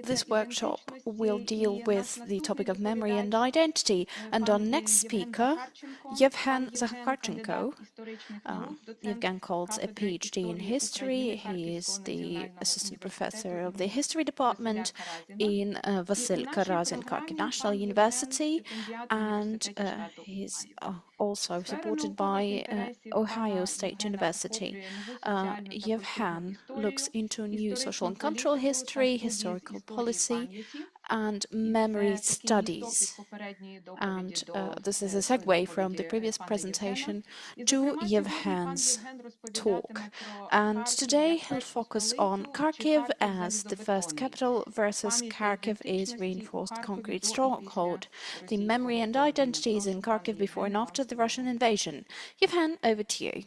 This workshop will deal with the topic of memory and identity, and our next speaker, Yevhen Zakharchenko. Yevgen holds a PhD in history. He is the assistant professor of the history department in Vasil Karazin Kharkiv National University, and he's also supported by Ohio State University. Yevhen looks into new social and cultural history, historical policy, and memory studies. And this is a segue from the previous presentation to Yevhen's talk. And today he'll focus on Kharkiv as the first capital versus Kharkiv is reinforced concrete stronghold, the memory and identities in Kharkiv before and after the Russian invasion. Yevhen, over to you.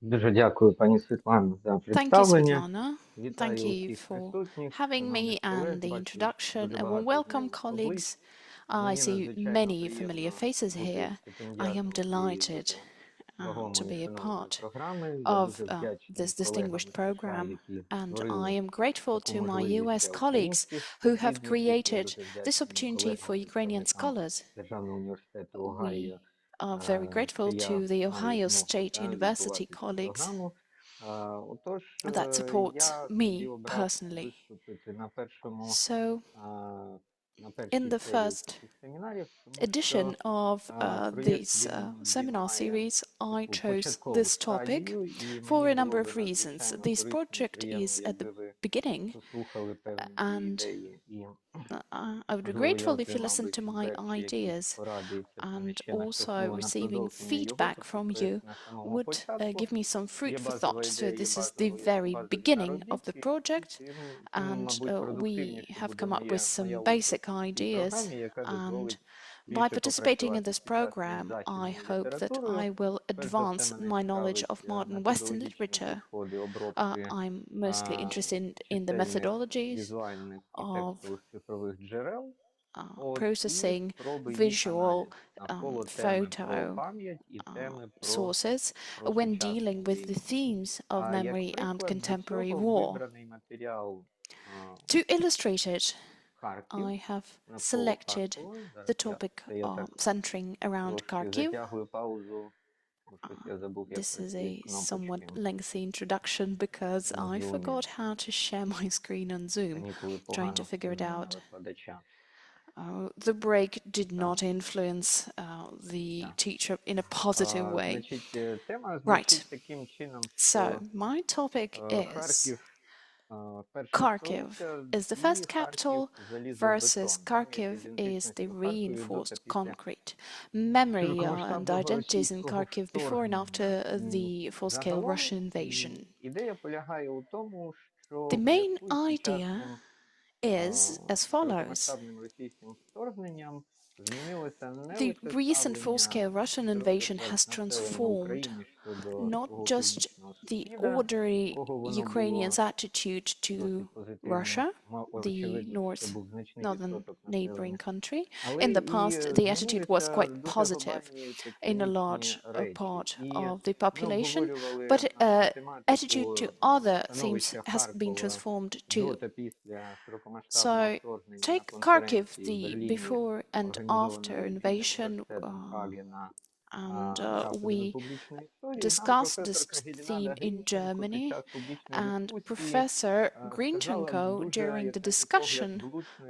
Дуже дякую, пані Світлано, за представлення. Thank you, Svetlana. Thank you for having me and the introduction. A warm welcome, colleagues. I see many familiar faces here. I am delighted to be a part of this distinguished program, and I am grateful to my US colleagues who have created this opportunity for Ukrainian scholars. We are very grateful to the Ohio State University colleagues that support me personally. So, in the first edition of this seminar series, I chose this topic for a number of reasons. This project is at the beginning, and I would be grateful if you listen to my ideas, and also receiving feedback from you would give me some food for thought. So this is the very beginning of the project, and we have come up with some basic ideas, and by participating in this program, I hope that I will advance my knowledge of modern Western literature. I'm mostly interested in the methodologies of processing visual photo sources when dealing with the themes of memory and contemporary war. To illustrate it, I have selected the topic centering around Kharkiv. This is a somewhat lengthy introduction because I forgot how to share my screen on Zoom, trying to figure it out. The break did not influence the teacher in a positive way. Right. So, my topic is Kharkiv is the first capital versus Kharkiv is the reinforced concrete. Memory and identities in Kharkiv before and after the full-scale Russian invasion. The main idea is as follows. The recent full-scale Russian invasion has transformed not just the ordinary Ukrainians' attitude to Russia, the northern neighboring country. In the past, the attitude was quite positive in a large part of the population, but attitude to other themes has been transformed too. So, take Kharkiv, the before and after invasion, and we discussed this theme in Germany, and Professor Grinchenko, during the discussion,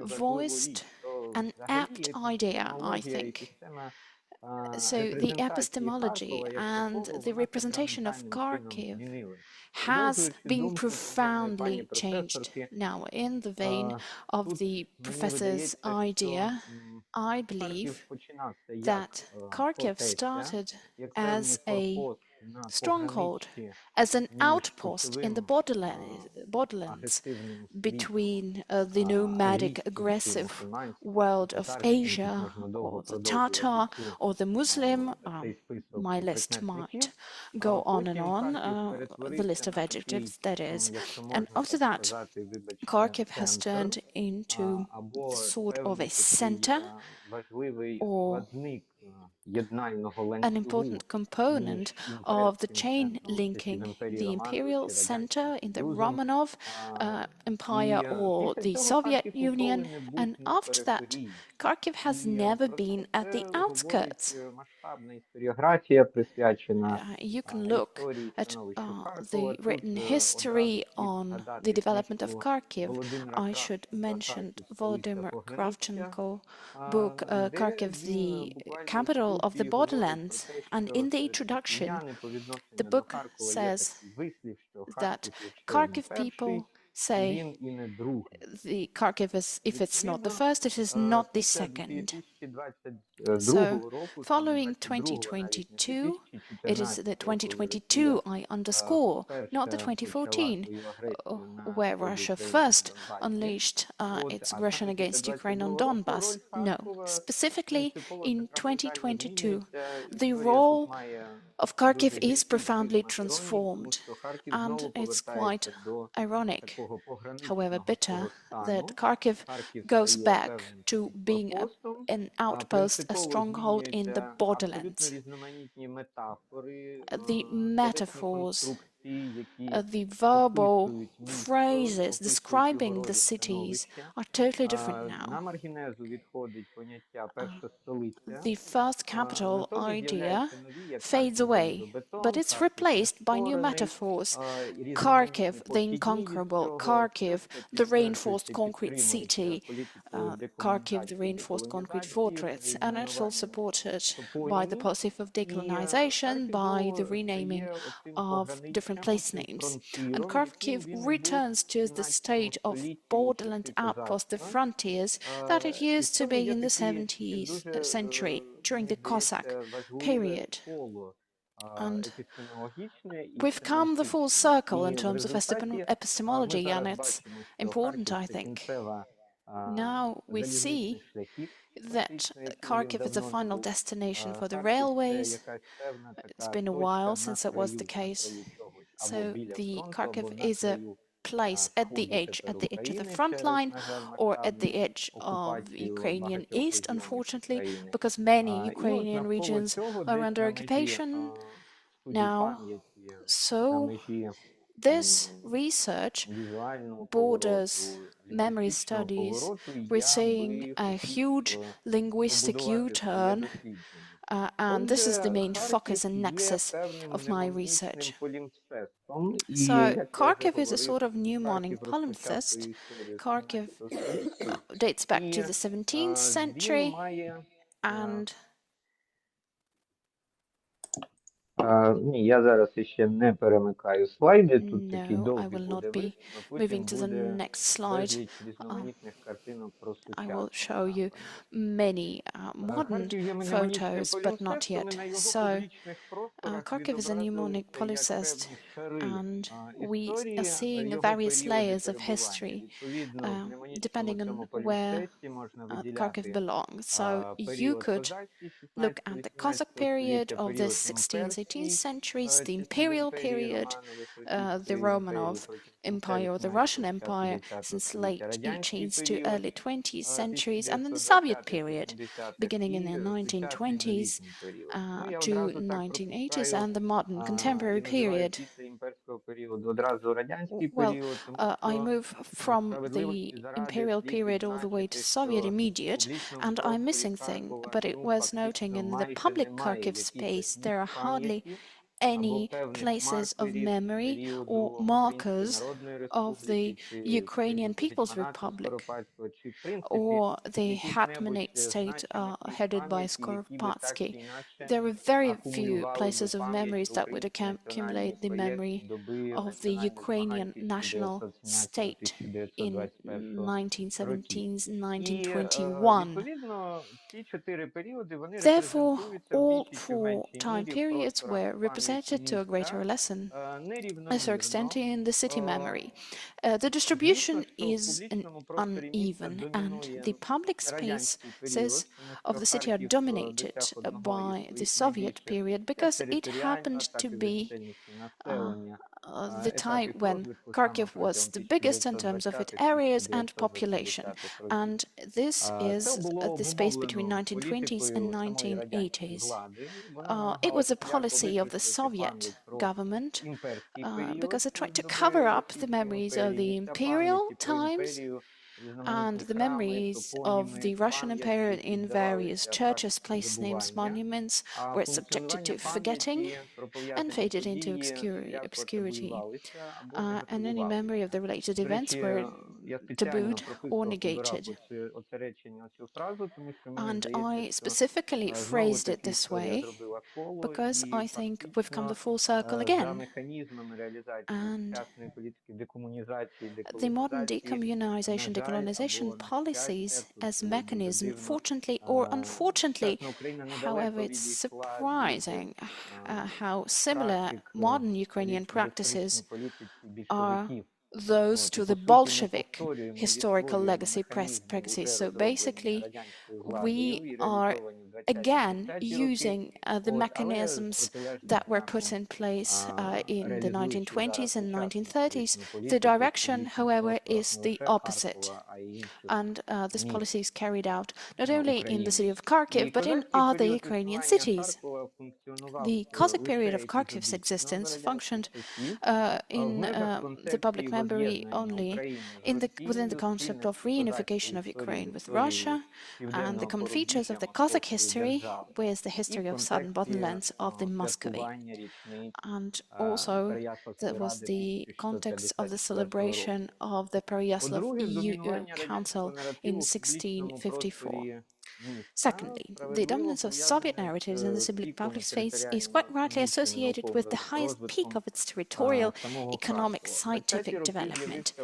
voiced an apt idea, I think. So the epistemology and the representation of Kharkiv has been profoundly changed. Now, in the vein of the professor's idea, I believe that Kharkiv started as a stronghold, as an outpost in the borderlands between the nomadic, aggressive world of Asia, or the Tatar, or the Muslim. My list might go on and on, the list of adjectives, that is. And after that, Kharkiv has turned into sort of a center or an important component of the chain linking the imperial center in the Romanov Empire or the Soviet Union, and after that, Kharkiv has never been at the outskirts. You can look at the written history on the development of Kharkiv. I should mention Volodymyr Kravchenko book, Kharkiv, the capital of the borderlands. And in the introduction, the book says that Kharkiv people say the Kharkiv is, if it's not the first, it is not the second. So, following 2022, it is the 2022 I underscore, not the 2014, where Russia first unleashed its aggression against Ukraine on Donbass. No, specifically in 2022, the role of Kharkiv is profoundly transformed, and it's quite ironic, however bitter, that Kharkiv goes back to being an outpost, a stronghold in the borderlands. The metaphors, the verbal phrases describing the cities are totally different now. The first capital idea fades away, but it's replaced by new metaphors. Kharkiv, the incomparable, Kharkiv, the reinforced concrete city, Kharkiv, the reinforced concrete fortress, and it's all supported by the policy of decolonization, by the renaming of different place names. And Kharkiv returns to the state of borderland outpost, the frontiers that it used to be in the 17th century during the Cossack period. And we've come the full circle in terms of epistemology, and it's important, I think. Now we see that Kharkiv is a final destination for the railways. It's been a while since it was the case. So the Kharkiv is a place at the edge of the front line, or at the edge of Ukrainian east, unfortunately, because many Ukrainian regions are under occupation now. So this research borders memory studies. We're seeing a huge linguistic U-turn, and this is the main focus and nexus of my research. So Kharkiv is a sort of mnemonic palimpsest. Kharkiv dates back to the 17th century, and Я зараз ще не перемикаю слайди. Тут такі no, I довгі will буде not be вид, но moving потім to the буде next slide. безліч різноманітних картинок про I will сучасність. show you many modern Харків є мнемонічним photos, but not полімсестом, і yet. на його So, публічних просторах Kharkiv is a mnemonic відобразилися як palimpsest, певні шари and we are історії seeing його various періоди layers of перебування. history, Відповідно, в мнемонічному depending on цьому where полімсесті можна Kharkiv виділяти belongs. So you період could козацький look at the Cossack 16-18 period століття, of the період 16th, 18th імперський centuries, the часів imperial імперії period, Романових, the Російської імперії, Romanov потім Empire кінцеві or the 17 Russian початку Empire 20 since століття, late радянський 18th to період early 20th centuries, and then the Soviet period 1950-70-х beginning in і the сучасний 1920s новітній період. Я to одразу так 1980s пропускаю and the modern і contemporary називаю period. після імперського періоду одразу радянський Well, період, тому I що move from the справедливості заради imperial слід period all the way to відзначити, Soviet що в immediate, публічному and I'm просторі missing thing, Харкова but it was noting фактично in the майже public немає Kharkiv якихось space ні there are hardly пам'яті або any певних places of маркерів memory or періоду Української markers Народної of the Республіки чи Ukrainian People's Гетьманату Republic Скоропадського, чи в принципі or the яких-небудь Hetmanate state значимих місць headed by пам'яті, які би так чи Skoropadsky. інакше There are very few акумулювали би places of пам'ять memories про that would український національний accumulate the проєкт memory доби of the національних змагань Ukrainian national state in 1917-1921 років. 1917, І 1921. відповідно ці чотири періоди вони Therefore, репрезентуються в all більшій чи four меншій time мірі в periods просторах were пам'яті represented to a greater міста lesser extent нерівномірно. in the city memory. The Звісно, distribution що в is публічному просторі міста uneven, and домінує the public радянський spaces період, тому of що the city are Харків dominated досяг одного із by the своїх Soviet найбільших period як because it територіально, happened так to і за be чисельністю населення the time when Kharkiv was the biggest in terms of its areas and population. And this is the space between 1920s and 1980s. It was a policy of the Soviet government because it tried to cover up the memories of the imperial times and the memories of the Russian Empire in various churches, place names, monuments were subjected to forgetting and faded into obscurity. And any memory of the related events were tabooed or negated. And I specifically phrased it this way because I think we've come the full circle again. And the modern decommunization, decolonization policies as mechanism, fortunately or unfortunately, however, it's surprising how similar modern Ukrainian practices are those to the Bolshevik historical legacy practices. So basically, we are again using the mechanisms that were put in place in the 1920s and 1930s. The direction, however, is the opposite. And this policy is carried out not only in the city of Kharkiv, but in other Ukrainian cities. The Cossack period of Kharkiv's existence functioned in the public memory only within the concept of reunification of Ukraine with Russia, and the common features of the Cossack history with the history of southern borderlands of the Muscovy. And also there was the context of the celebration of the Pereyaslav Council in 1654. Secondly, the dominance of Soviet narratives in the civic public space is quite rightly associated with the highest peak of its territorial, economic, scientific development.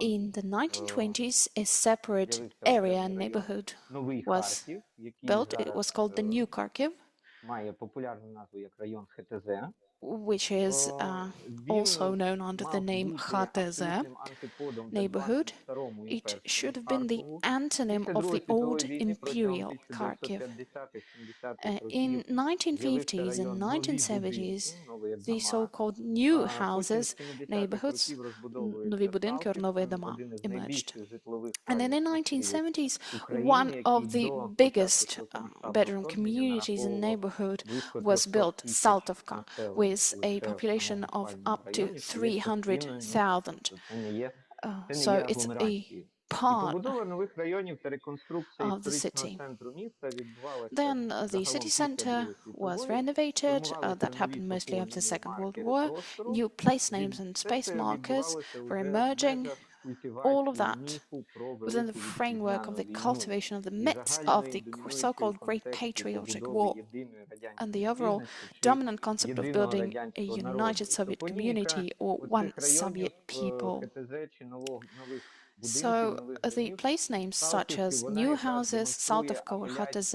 In the 1920s, a separate area and neighborhood was built. It was called the New Kharkiv, which is also known under the name HTZ neighborhood. It should have been the antonym of the old imperial Kharkiv. In 1950s and 1970s, the so-called new houses, neighborhoods, нові будинки or нові дома, emerged. And then in the 1970s, one of the biggest bedroom communities in the neighborhood was built, Saltovka, with a population of up to 300,000. So it's a part of the city. Then the city center was renovated. That happened mostly after the Second World War. New place names and space markers were emerging. All of that within the framework of the cultivation of the myths of the so-called Great Patriotic War and the overall dominant concept of building a united Soviet community or one Soviet people. So the place names such as new houses, Saltovka or HTZ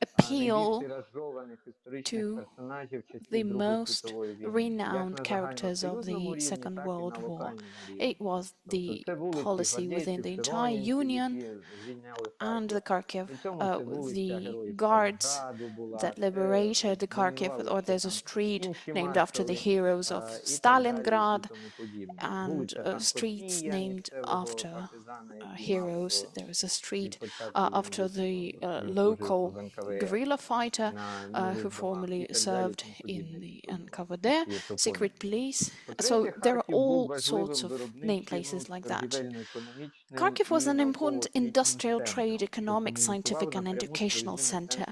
appeal to the most renowned characters of the Second World War. It was the policy within the entire Union and the Kharkiv, the guards that liberated the Kharkiv, or there's a street named after the heroes of Stalingrad, and streets named after heroes. There is a street after the local guerrilla fighter who formerly served in the NKVD, secret police. So there are all sorts of name places like that. Kharkiv was an important industrial, trade, economic, scientific and educational center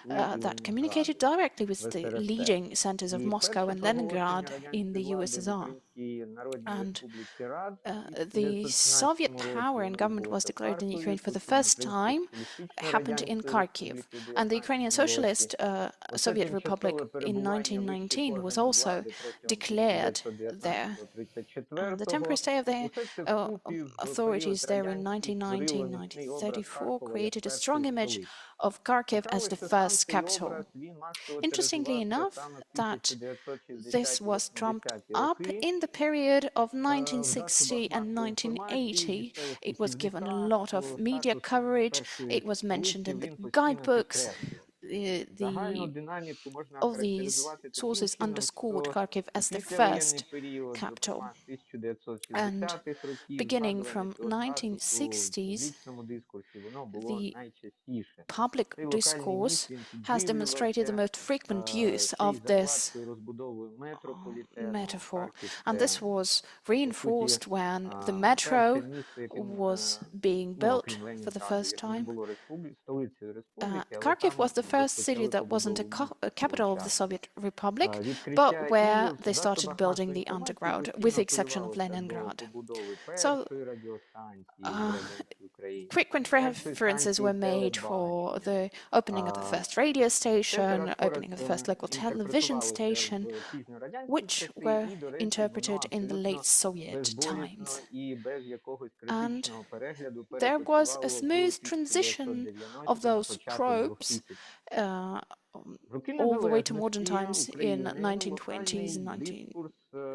that communicated directly with the leading centers of Moscow and Leningrad in the USSR. And the Soviet power and government was declared in Ukraine for the first time, happened in Kharkiv. And the Ukrainian Socialist Soviet Republic in 1919 was also declared there. The temporary stay of the authorities there in 1919-1934 created a strong image of Kharkiv as the first capital. Interestingly enough, that this was trumped up in the period of 1960 and 1980. It was given a lot of media coverage. It was mentioned in the guidebooks. the all these sources underscored що Kharkiv у as the післявоєнний first період, capital. зокрема з 1960 And років, beginning згадуване from цього часу, то в 1960s, публічному дискурсі воно було the найчастіше. public Цей локальний міф, discourse він has demonstrated the підживлювався most frequent use ще й of this закладкою розбудовою метрополітену. metaphor. Харків And це, this was по суті, reinforced when the перше metro місто, яким, was being ну, built окрім for the Ленінграду, first яке не time. було столицею республіки, але Kharkiv там was the first city розпочали that wasn't побудову a міста свого capital of the часу. Soviet Republic, but Відкриття where і в they started засобах building масової the інформації underground, with постійно the exception of впливалося до Leningrad. побудови So першої радіостанції в uh, радянській Україні, frequent першої references станції were made for телебачення. the opening of the first radio Все це station, opening of the first розпорядком local television інтерпретувалося station, в пізньорадянські which часи, were і, до речі, воно interpreted in the late абсолютно Soviet безболісно times. і без якогось And критичного перегляду there was a перекочувало в smooth transition of 1990 на those початок probes 2000. uh, В роки all the way to modern незалежності times in України 1920s локальний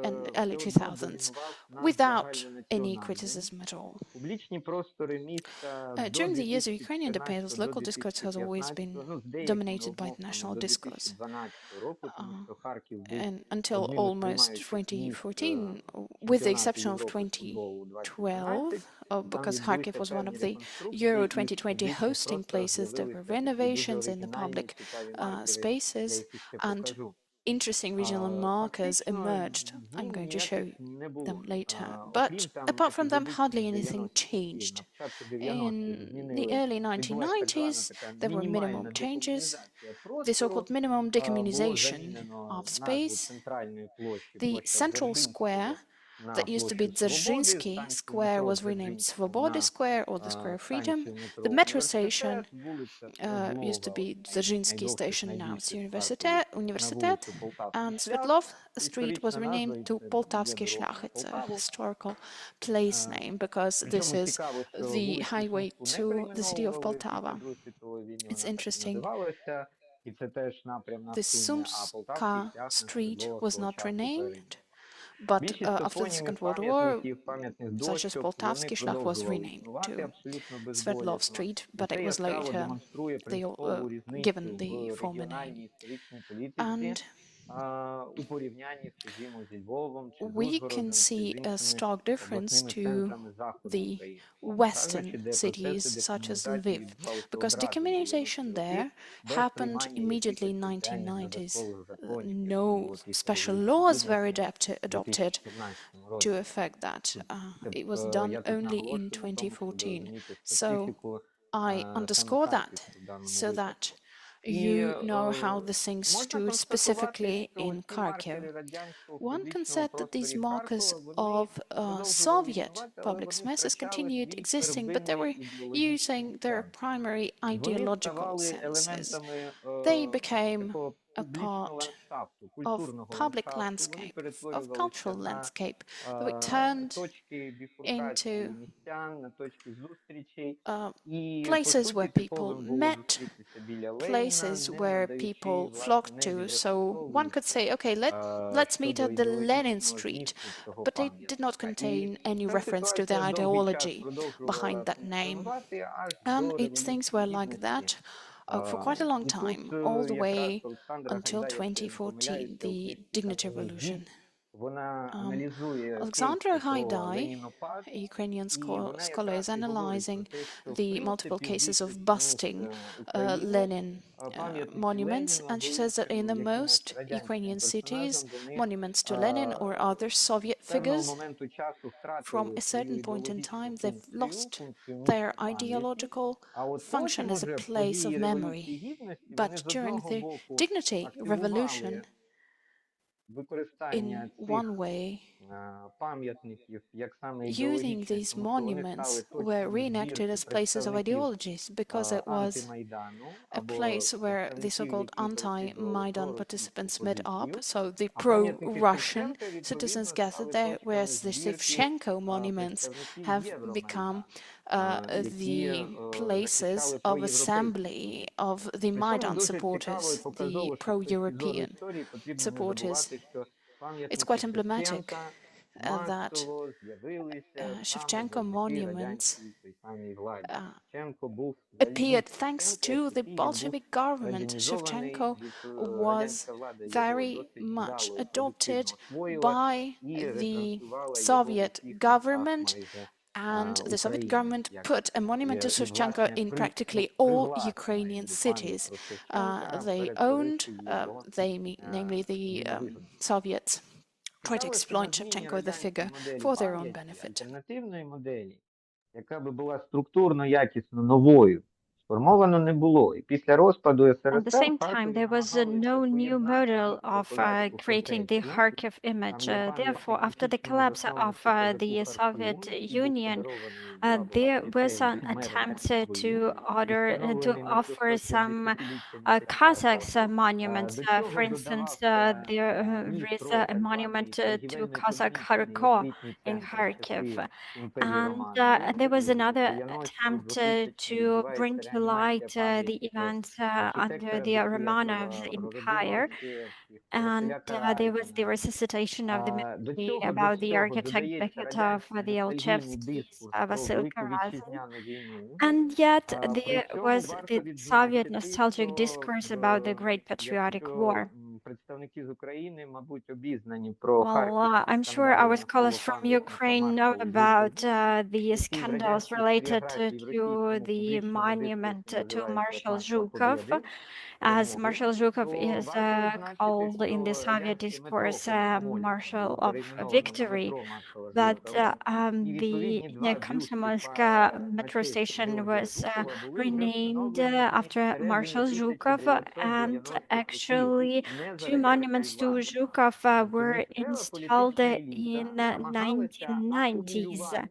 and дискурс early все одно 2000s домінував над without any загальнонаціональним. criticism at all. Публічні простори міста до During the years of Ukrainian 2014 independence, до local discourse has always 2015, been ну, з деякими dominated by the обмовками national до discourse. 2012 року, тому що Харків був And until одним із almost приймаючих міст 2014, with the чемпіонату exception of Європи з футболу 2012, 2012, там because Kharkiv відбулися was one певні of the реконструкції, Euro і в 2020 публічних hosting просторах places, there were з'явилися такі дуже renovations in the оригінальні, public цікаві маркери, я spaces, їх іще and покажу. interesting regional markers Фактично emerged. I'm змін going to show ніяких не them було. later. But Окрім там apart from them, епізодичних hardly anything 90-х років. На changed. початку In 90-х the early відбулася так звана 1990s, така there were мінімальна minimum changes. декомунізація The простору. so-called minimum Було decommunization замінено of назву space. центральної площі, The площа central square Дзержинського, на that used to be площу Свободи, Dzerzhinsky станцію Square метро was renamed Дзержинського Svobody на Square or the Square of Freedom. станцію The метро metro station Університет, вулиця used to Свердлова, be одна із Dzerzhinsky найдовших, station, now it's найбільших в Харкові, на Universitet, вулицю Полтавський and шлях. Svetlov Це Street was історична renamed назва, і to це є Poltavsky дорога Shlach. на It's a Полтаву. historical place name because this Причому is цікаво, що the вулицю highway Сумську не to the city of перейменовували після Poltava. Другої світової війни, It's вона так і interesting. називалася. І це теж напрям на The Суми, а Полтавський Sumska шлях на Street Свердлова was свого not часу renamed, перейменували. but Більшість after the топонімів, Second World War, пам'ятників, пам'ятних such as дощок, вони Poltavsky Shlach was продовжували renamed існувати to абсолютно Svetlov безболісно. Street, І but це it was яскраво later демонструє they принципову given різницю the в former регіональній name. історичній політиці And у порівнянні, скажімо, зі Львовом чи з we can Ужгородом чи з see a іншими stark difference обласними to центрами Заходу the України. western Кажучи, де cities процеси such as декомунізації Lviv, відбувалися because одразу в 90-ті decommunization роки, there без happened приймання immediately якихось in спеціальних 1990s. додаткових законів, які No було після special Революції laws were Гідності в adopted 2014 to році. affect that. It was done Я тут only in наголошую на тому, щоб 2014. розуміти So специфіку I саме underscore that Харківську в даному so випадку. that І you know how the things можна stood констатувати, specifically що in ці Kharkiv. маркери радянського One can публічного say that these просторі markers Харкова, вони of продовжували Soviet існувати, але public вони spaces втрачали continued свій existing, but they первинний were ідеологічний using their сенс. primary Вони ideological ставали senses. елементами They became такого a публічного part ландшафту, of культурного public ландшафту. Вони landscape, of перетворювалися cultural на landscape. They were turned точки біфуркації into містян, на точки зустрічей. uh, І, по places суті, where people типовим було met, зустрітися біля Леніна, places не where надаючи, people власне, flocked не to. So one could відрефлексовуючи say, okay, let's meet щодо at the Lenin ідеологічного Street, змісту цього but it did not пам'ятника. І contain any ця reference to the ситуація довгий час ideology behind продовжувала that name. функціонувати аж And до its things Революції were like Гідності. that for quite a long І тут time, all the якраз way Олександра until Гайдай, якщо я не 2014, помиляюся, у the книжці Dignity «Кам'яний Revolution. гід» вона аналізує Alexandra кейси про Haidai, ленінопад, a Ukrainian і вона scholar, is якраз і говорить про analyzing те, що в the multiple принципі в cases of більшості міст busting України Lenin пам'ятники monuments, Леніну and she або says that in the якимось most радянським Ukrainian cities, персонажам вони monuments to Lenin or other Soviet певного figures, моменту часу from втратили a свою certain point in ідеологічну time, they've lost функцію their місць пам'яті, ideological а от function потім as a уже place of події Революції memory. Гідності, вони But з during одного the боку Dignity Revolution, активували використання in one цих way, пам'ятників як саме using ідеологічних, these тому що вони стали monuments were точками reenacted збірки as places of представників ideologies because it was антимайдану a або place where the представників, so-called які переслідували anti-Maidan проросійську participants met up, позицію, so the а пам'ятники pro-Russian Шевченка, citizens відповідно, gathered стали there, точками whereas the збірки Shevchenko monuments представників have become Євромайдану, які the places захищали of проєвропейські assembly of the Причому Maidan дуже цікаво і supporters, the показово, що з точки зору pro-European історії потрібно не supporters. забувати, що It's пам'ятники quite emblematic Шевченка that масово з'явилися саме Shevchenko завдяки monuments радянській той самій владі. uh, Шевченко був взагалі, appeared thanks Шевченко як to the такий, він був Bolshevik government. організований, Shevchenko радянська was влада його very досить much вдало і продуктивно adopted освоїла by і the ретранслювала його в Soviet усіх кутках government, майже and the Soviet України. government put a monument to Shevchenko in practically all Ukrainian І пам'ять cities. про Шевченка They owned, перетворивши його namely собі the на вигоду. Soviets, try to Цікаво, що на exploit зміні Shevchenko, the радянській figure, моделі for their own пам'яті, benefit. альтернативної моделі, яка би була структурно, якісно новою, сформовано не було. І після розпаду At the СРСР в same time, Харкові there was намагалися no new поєднати model of козацьку creating the концепцію, Kharkiv image. там є Therefore, пам'ятник after the античному collapse of засновнику козаку the Soviet Харкоюну, який був Union, подарований, була there was трофеєм an мером attempt Москви і to встановлений на offer some 350-ліття свята. Kazakhs monuments. До For цього instance, додавався there міф is про a так monument званий to Kazakh торгівельно-економічний Kharkov освітній in центр в часи Kharkiv. імперії And Романової. there was І в another 90-ті, attempt 2000-ті to bring відбувається to реанімація light the пам'яті про events under архітектора the Romanov Бехметова, про родину Empire. Алексєєвських, про And Василя there was the Карайкіна. resuscitation of the До memory цього до about the всього architect додається Beketov, радянський the ностальгійний Olchevskis, дискурс про Vasil Велику Karazin. Вітчизняну війну. And yet При there цьому was варто the Soviet відзначити, nostalgic що discourse about the Great Patriotic якщо War. представники з України, мабуть, обізнані про Well, харківські I'm sure скандали our scholars навколо from пам'ятника Ukraine know маршалу about Жукову, the який в scandals радянській related історіографії в to російському the публічному monument дискурсі to називається як Marshal маршал Zhukov, Побєди, as перемоги, Marshal Zhukov то is варто відзначити, called in the що Soviet радянське метро discourse Комсомольське Marshal було of перейменовано на Victory. метро маршала But Жукова, і the відповідні два бюсти Komsomolsk на metro честь station Георгія was Жукова були вже renamed встановлені after середини Marshal Zhukov, and 1990-х років actually не за two радянської monuments to влади. Zhukov Тобто were місцева installed політична in еліта намагалася 1990s.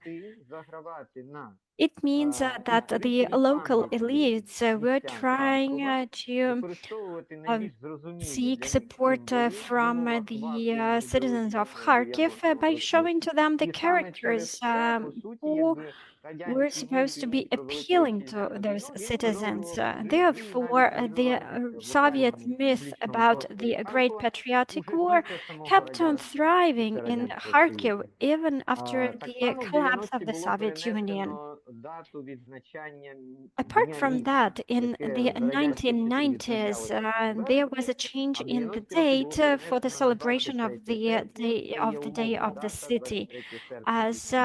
загравати на It means that the історичній local пам'яті elites were містян trying Харкова, to використовувати um, найбільш зрозумілі seek для них support символи from до the citizens of ідеологічного Kharkiv by диявольського showing смислу. to them the І саме через characters це, по суті, who якби were радянський міф supposed to be війни про Велику appealing to Вітчизняну those війну, він citizens. вироблював вплив і Therefore, навіть the розвивався в Soviet локальному myth публічному about просторі the Great Харкова Patriotic уже War після самого kept on радянства, thriving після in Радянського Kharkiv Союзу. even after Так the само в collapse of 90-ті the було Soviet Union. перенесено дату відзначання Apart Дня from міста, that, in яке the за радянських часів 1990s, відзначалося там в there was a вересні, change а в in the 90-ті роки було date for the перенесено на celebration of 23 the серпня. Це є the day умовна of the дата city. 23 серпня As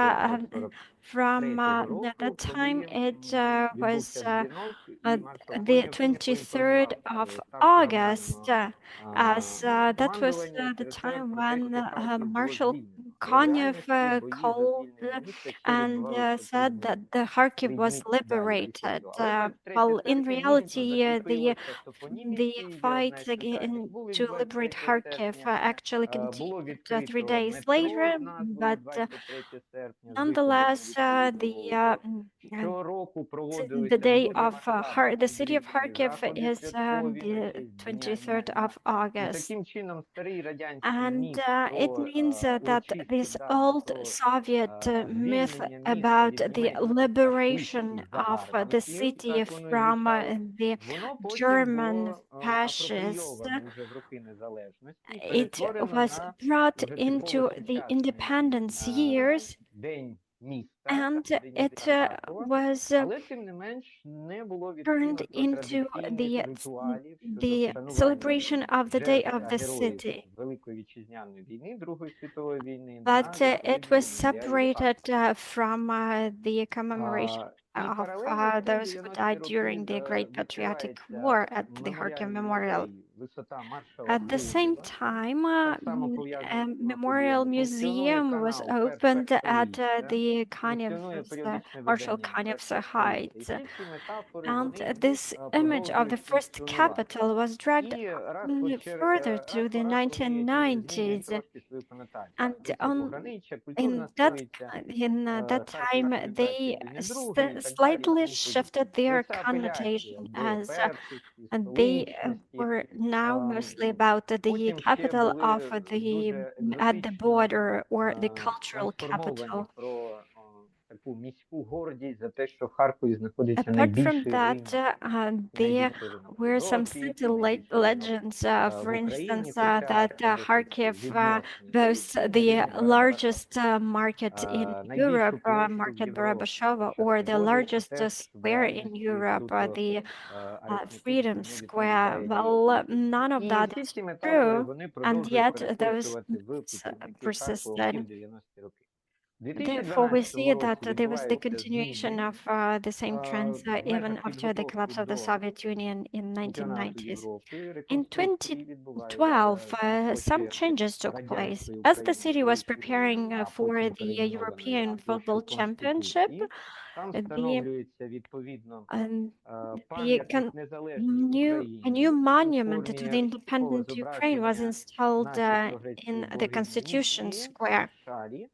from 1943 that року, time, коли it was відбувся дзвінок і маршал the Конєв 23rd поінформував of ставку August, генерального as that was командування the СРСР time про те, when що Харків було Marshal звільнено. Бо в Konev реальності бої за called звільнення міста ще and відбувалися 3 said дні. that the Kharkiv 3 was дні далі після liberated. цього. Але 23 Well, in серпня ніжно reality, закріпилося the топонімівки, є одна fight із центральних вулиць to liberate 23 Kharkiv серпня. actually Було continued 3 відкрито days метро later, з назвою but 23 серпня, з виходом nonetheless, відповідного руху. Щороку the проводилися day дуже of the масштабні city of різні Kharkiv заходи is святкові на the честь Дня 23rd міста. of І August. таким чином старий радянський And міф it про means that урочисті this дати, old про Soviet myth звільнення міста about від the німецьких liberation фашистських of the загарбників, city так воно і from звучало, the воно потім German було fascists, апропрійовано вже в роки незалежності і it перетворено was на brought вже типово into the сучасний independence years, День міста, and День it міста Харкова. was Але тим не менш не було turned відкинуто into традиційних ритуалів щодо the вшанування celebration of the day жертв of та the героїв city. Великої Вітчизняної війни, Другої світової війни But на it відповідному was меморіалі у Харкові. separated from the commemoration І of паралельно з цим those who 90-ті died роки during the Great Patriotic відкривається War at the Kharkiv меморіальний Memorial. музей «Висота маршала At the same Клюєва», time, так само a пов'язаний з цими memorial подіями. Функціонує museum was канал «Перша opened at століття», the функціонує періодичне Marshal видання Kanev's «Перша століття». І heights. всі ці метафори, And вони this image of the продовжують first функціонувати. capital was dragged І further to the раз по вони змінюють 1990s. трошки свою конотацію. And Йдеться on пограниччя, культурна столиця, in that Харків time, цивілізації they рівня другий і так далі і slightly тому подібне. shifted І their оця апеляція connotation до as першості, and they столичності, were now mostly ем, about the потім ще capital of були the дуже at the екзотично border or the cultural трансформовані capital. про таку міську гордість за те, що в Харкові знаходиться Apart from найбільший that, ринок і there найбільший ринок в were some Європі, city і найбільший ринок legends, в for Україні, instance, хоча that досить Kharkiv відносний boasts традиційний the ринок largest Барабашова. market in Найбільшу Europe, площу в Market Європі Barabashova, or the щосуботи, це largest теж в square in реальності Europe, суто the арифметичне, Freedom не Square. відповідає Well, дійсності. none of І that всі is ці метафори, true, вони and продовжують yet those перекочувати в myths працівників Харкова persisted. всі в 90-ті роки. У Therefore, we 2012 see that році there was the відбуваються continuation зміни of the same trends в even межах after the підготовки collapse of the до Soviet Union in чемпіонату 1990s. Європи. In Реконструкції відбуваються 2012, на some площі changes took place. радянської As the України city was колишньої, preparing а for потім the перейменованої на European площу Football Championship, Конституції. Там the встановлюється відповідно um, пам'ятник незалежній a new Україні у monument to the формі такого independent Ukraine was зображення installed націсто-грецької in the богині Constitution Венери Square. в Шарі.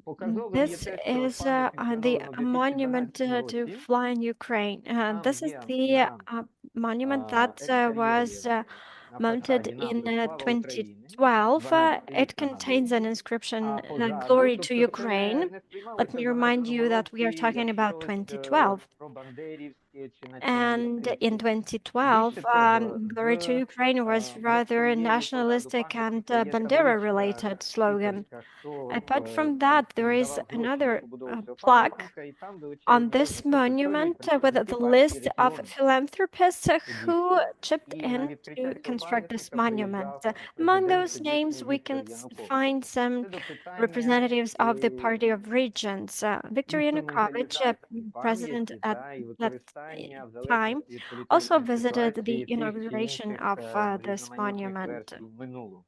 Показовим є This те, що is пам'ятник the встановлено в monument 2012 to році. flying Ukraine. Там This is є the на monument that екстер'єрі, was на mounted фасаді in напис «Слава Україні». 2012. 12 рік, It contains нагадую. an inscription, А позаду, Glory to тобто це Ukraine. не Let сприймалося me в remind you 12-му that we are році talking як about щось 2012. пробандерівське чи And in націоналістичне. 2012, Більше того, Glory to Ukraine was rather a мотивів показу nationalistic and пам'ятника є табличка Bandera-related slogan. світовська, хто Apart from that, there is давав гроші на another побудову цього plaque пам'ятника, і там on величезні this високочолі monument with представники the партії list of регіону philanthropists who тодішньої. chipped І на in відкриття to цього construct this пам'ятника monument. приїжджав Among президент those names, тодішній we Віктор can Янукович. find some Це до питання representatives of the Party of Regions. Viktor Yanukovych, інструменталізації president пам'яті at і that використання в time, залежності від also політичних visited the ситуацій тих чи inauguration інших of this різноманітних monument. версій минулого.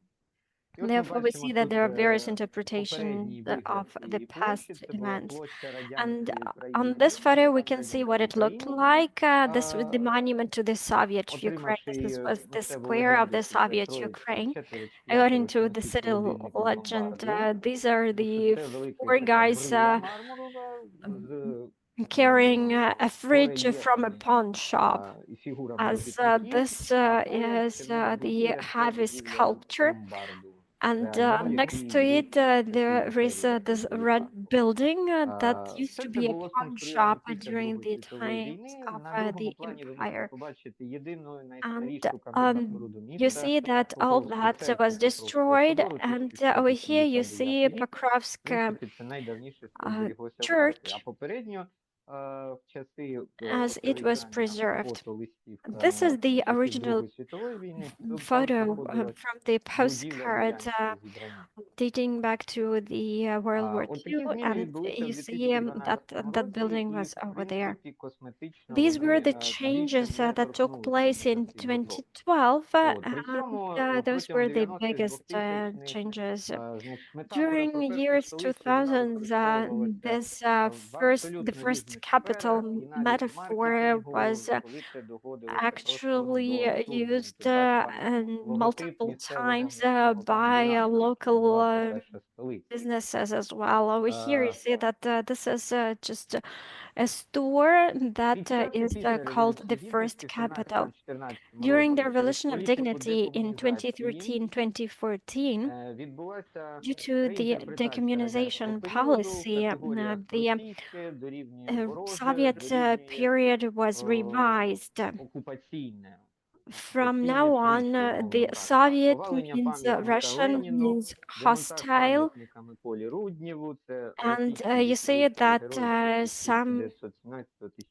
І от ми Therefore, we бачимо see that тут there are various interpretations попередній вигляд of the цієї площі. past Це була events. площа And радянської on України, this photo, we пам'ятник can see what радянської it looked України. like. This was the monument to the Soviet Ukraine. This Отримавши was the місцеву square of легенду, the що це Soviet троєчка, Ukraine. четверо чи п'ятеро According to the членських city холодильників legend, Бомбарду, these are тому що the це велика four така guys брила мармурова з carrying a fridge from a горельєфними pawn shop, і фігурами as робітників, this а поряд is ще може бути the рядкова heavy будівля sculpture. Бомбарду, And реально, next який to був it, в часи there is імперії this Російської red Харкова. building that used Все to це be a було pawn shop сконструйовано після during Другої the світової times війни. of На другому the плані ви можете empire. побачити єдину і And найстарішу кам'яну споруду you міста, see that all Покровську that церкву was Покровського destroyed. собору, And over here you 1189 see рік. В Pokrovsk принципі, це найдавніше, що зберіглося в Харкові. А church попередньо, в часи as it was оповідання preserved. фотолистів This is the часів original Другої світової війни, там photo знаходилась from the будівля postcard радянського зібрання. dating back to the World War От такі II, зміни and відбулися в you see 2012 that році, building і, was в over there. принципі, косметично These were вони the більше changes не that took торкнулися place in межах підготовки. 2012, При and цьому those протягом were the 90-х, biggest 2000-х, changes. значить, метафора During про першу years столицю, вона 2000s, використовувалася this в the абсолютно first різних capital сферах, і навіть в metaphor маркетингу, was коли це доводилося просто actually до абсурду. used Ти бачила логотип multiple місцевого times м'ясного by комбінату, який local називався Перша столиця. businesses as well. Over here, you Е, see that this is just a store that Під час і is після called the Революції first Гідності в capital. 13-14 During the році через Revolution of політику Dignity in декомунізації 2013-2014, відбулася due to the реінтерпретація радянського decommunization періоду в policy, категоріях the російське дорівнює вороже, Soviet дорівнює period was revised. окупаційне. From Окупаційне now в on, кавичках, the умовно кажучи. Soviet Повалення means пам'ятника Russian, Леніну, means демонтаж hostile, пам'ятника Миколі Руднєву, це and російський you see військовий that герой часів some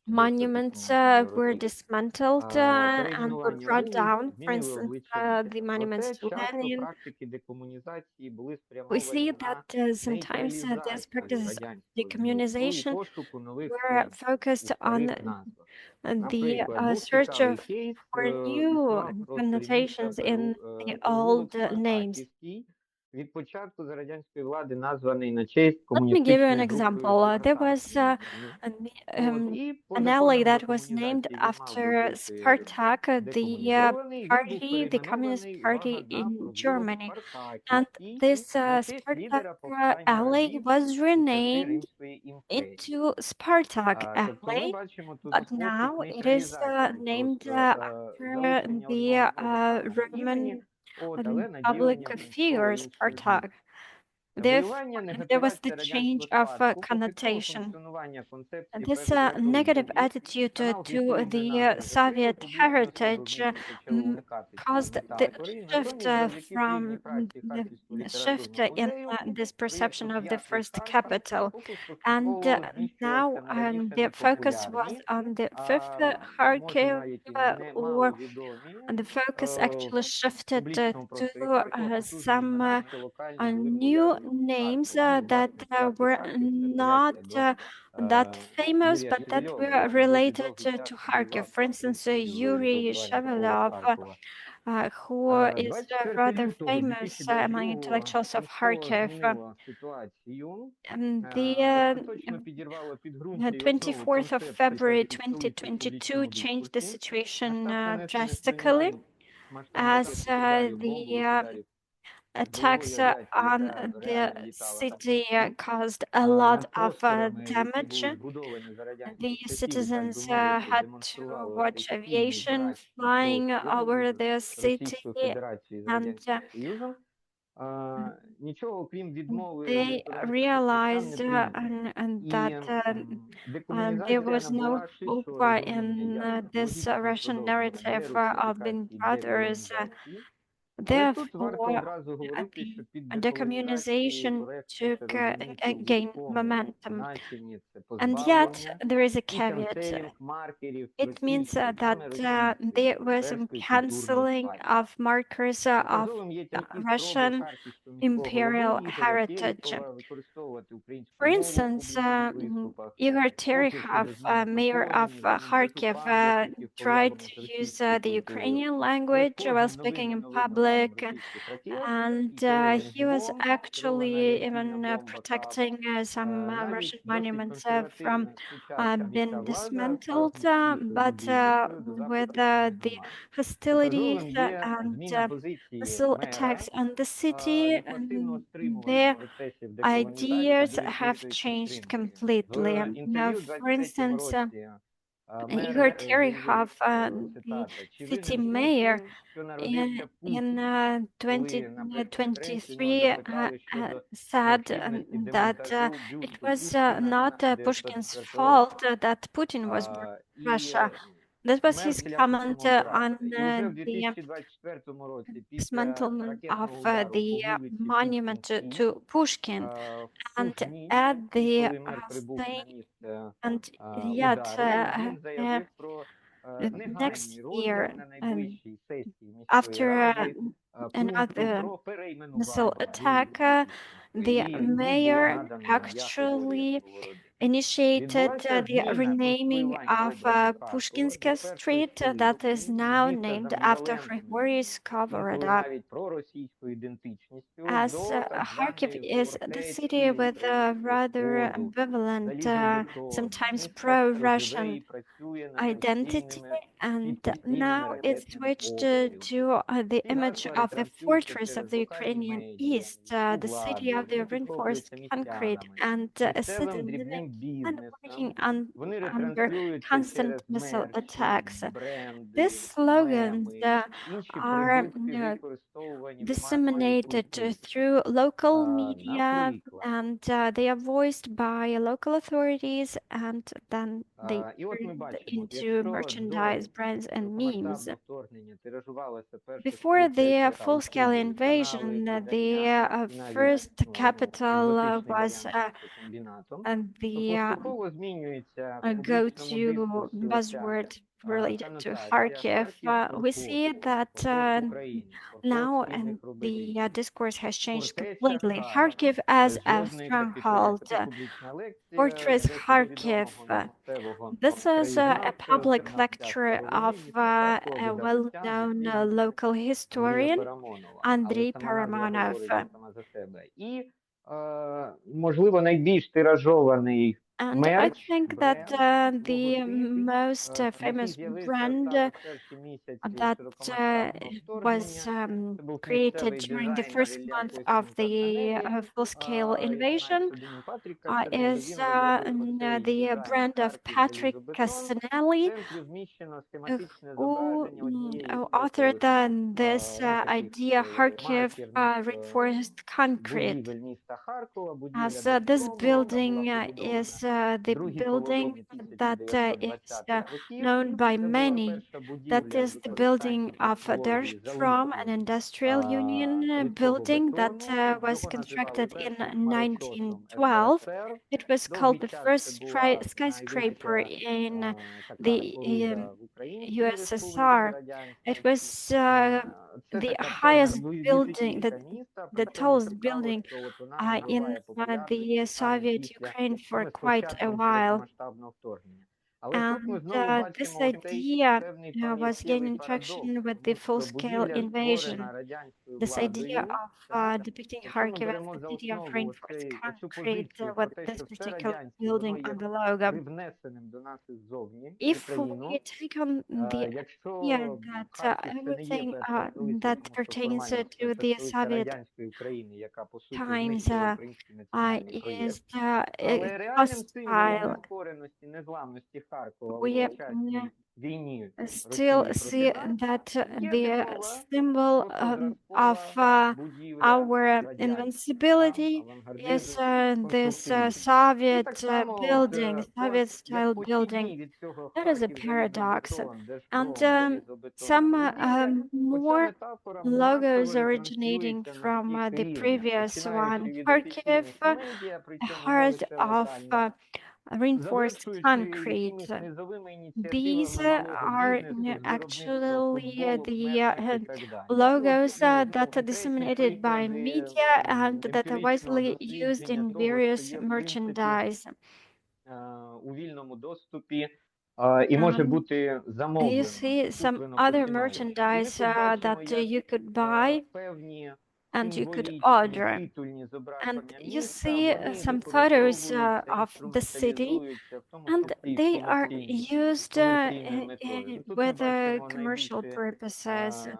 monuments 1917-1918 were років. dismantled and were Перейменування brought вулиць down. For змінили instance, обличчя the міста. monuments Проте to часто Lenin. практики декомунізації були We спрямовані see на that sometimes these нейтралізацію practices of радянського змісту і decommunization пошуку нових were форм у focused on старих назвах. the Наприклад, був search цікавий кейс, for new існував в просторі міста connotations in the провулок old names. Спартаківський, від початку за радянської влади названий на честь Let me give you an комуністичної групи example. There was Спартаківців. an, І по an alley законам that was named декомунізації він мав би after бути Spartak, the декомунізований, він був party, the Communist перейменований, увага, Party на in провулок Germany. And Спартаківський this на честь Spartak лідера повстання alley рабів was у часи renamed Римської імперії. into Spartak Тобто ми alley, бачимо тут but спосіб now it is нейтралізації, named просто after залишення the одного того самого імені, Roman але public наділенням figure іншого іншою Spartak. змістом. there was the change of connotation. This negative attitude to the Soviet heritage caused the shift from the shift in this perception of the first capital. And now the focus was on the fifth Kharkiv, or and the focus actually shifted to some new names that were not that famous, but that were related to Kharkiv. For instance, Yuri Shevelov, who is rather famous among intellectuals of Kharkiv. And the 24th of February 2022 changed the situation drastically, as the attacks on the city caused a lot of damage. The citizens had to watch aviation flying over the city, and they realized and that there was no hope in this Russian narrative of being brothers. Therefore, the decommunization took gained momentum. And yet, there is a caveat. It means that there was some canceling of markers of Russian imperial heritage. For instance, Igor Terehov, mayor of Kharkiv, tried to use the Ukrainian language while speaking in public, and he was actually even protecting some Russian monuments from being dismantled, but with the hostilities and missile attacks on the city, their ideas have changed completely. Now, for instance, Igor Terehov, the city mayor, in 2023 said that it was not Pushkin's fault that Putin was born in Russia. That was his comment on the dismantlement of the monument to Pushkin, and at the saying, and yet next year, after another missile attack, the mayor actually initiated the renaming of Pushkinska Street, that is now named after Grigory Skovoroda. As Kharkiv is the city with a rather ambivalent, sometimes pro-Russian identity, and now it switched to the image of a fortress of the Ukrainian East, the city of the reinforced concrete, and a city living and working under constant missile attacks. These slogans are disseminated through local media, and they are voiced by local authorities, and then they turned into merchandise, brands, and memes. Before the full-scale invasion, the first capital was the go-to buzzword related to Kharkiv. We see that now, and the discourse has changed completely. Kharkiv as a stronghold, Fortress Kharkiv. This is a public lecture of a well-known local historian, Andrei Paramonov. Можливо, найбільш тиражований And I think that the логотипів most на famous ті ж brand саме перші місяці that широкомасштабного was вторгнення. Це був created місцевий during the дизайнер first Ілля month of Костенко з the Каневі, full-scale який має invasion псевдонім Патріка Сенелі. is Він розробив оцей the дизайн brand of Харків Patrick залізобетон. В Cassinelli, центрі вміщено схематичне who зображення однієї з authored ключових this таких idea, Kharkiv маркерних reinforced concrete. будівель міста Харкова, будівля As this Держпрому, яка була building побудована is в the другій building половині that is 1920-х років. known by Це була many. перша That будівля з is the building використанням of технології Держпrom, an залізної industrial union рідкого building that бетону. was Його називали constructed in першим хмарочосом 1912. СРСР. It was called Довгий the час це first була skyscraper найвища in така the споруда в Українській Республіці USSR. It Радянській. was Це the така певна highest building, візитівка міста, the причому tallest цікаво, building що от вона in набуває популярності the саме Soviet після, Ukraine for саме з quite a початком while. широкомасштабного вторгнення. Але тут ми And знову this бачимо оцей idea певний was пам'яттєвий gaining парадокс, traction with the тому що full-scale будівля invasion. створена радянською This idea владою, of так, depicting якщо ми Kharkiv as беремо the за city of основу reinforced оцю concrete позицію про with те, this що все particular радянське, воно building є on the logo. привнесеним до нас іззовні, в If Україну. we take on the idea Якщо that Харків це не є everything перша столиця, that тому що pertains формально to перша the столиця Soviet радянської України, яка по суті times знищила український національний проєкт. is Але реальним символом hostile, нескореності, незламності Харкова у we сучасній війні still Росії проти see нас that є the типова symbol of трьохпозразкова будівля our радянська, invincibility is авангардизм, this конструктивізм. І Soviet так само building, Soviet-style як building. похідні від цього That is a Харків, paradox. залізобетон, And Держпром, залізобетонна some будівля, оця more метафора масово logos originating ретранслюється на from всіх the рівнях, previous one. починаючи від Kharkiv, офіційних медіа, причому не heart лише of локальних, reinforced завершуючи concrete. якимись низовими These ініціативами малого are бізнесу з виробництва actually футболок, меблів і the так далі. І от logos знову that are конкретні disseminated by приклади media and that are емпіричного widely used дослідження in того, що various є в принципі merchandise. у вільному доступі і може Um, бути you замовлено, see some куплено other поціновувачем. І ми merchandise тут бачимо, that як you could buy певні and you could символічні order. титульні And зображення you міста, see вони some photos використовуються, of the city, інструменталізуються, в тому and числі і з they are used комерційною метою. Ну, тут ми with бачимо commercial найбільше purposes. найбільший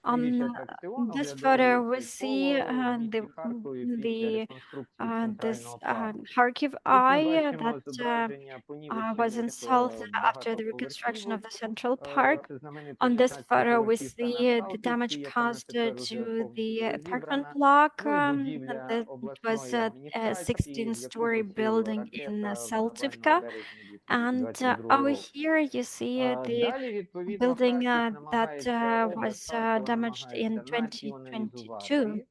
On атракціон this оглядовий photo, we оцей see коло в місті Харкові після the реконструкції this центрального парку. Kharkiv Тут ми Eye бачимо that зображення was понівечених installed after the reconstruction of багатоповерхівок. the Central Park. Це знаменита On this photo, we 16-поверхівка на see the damage Салтівці, яка на caused тепер уже to the повністю apartment розібрана. block. Ну і And будівля it was обласної a адміністрації, в яку 16-story поцілила building in ракета в травень Saltivka. березні And 2022 over року. here, you see the Далі, відповідно, building Харків that намагається, область was Харкова damaged in намагається 2022. націоналізувати.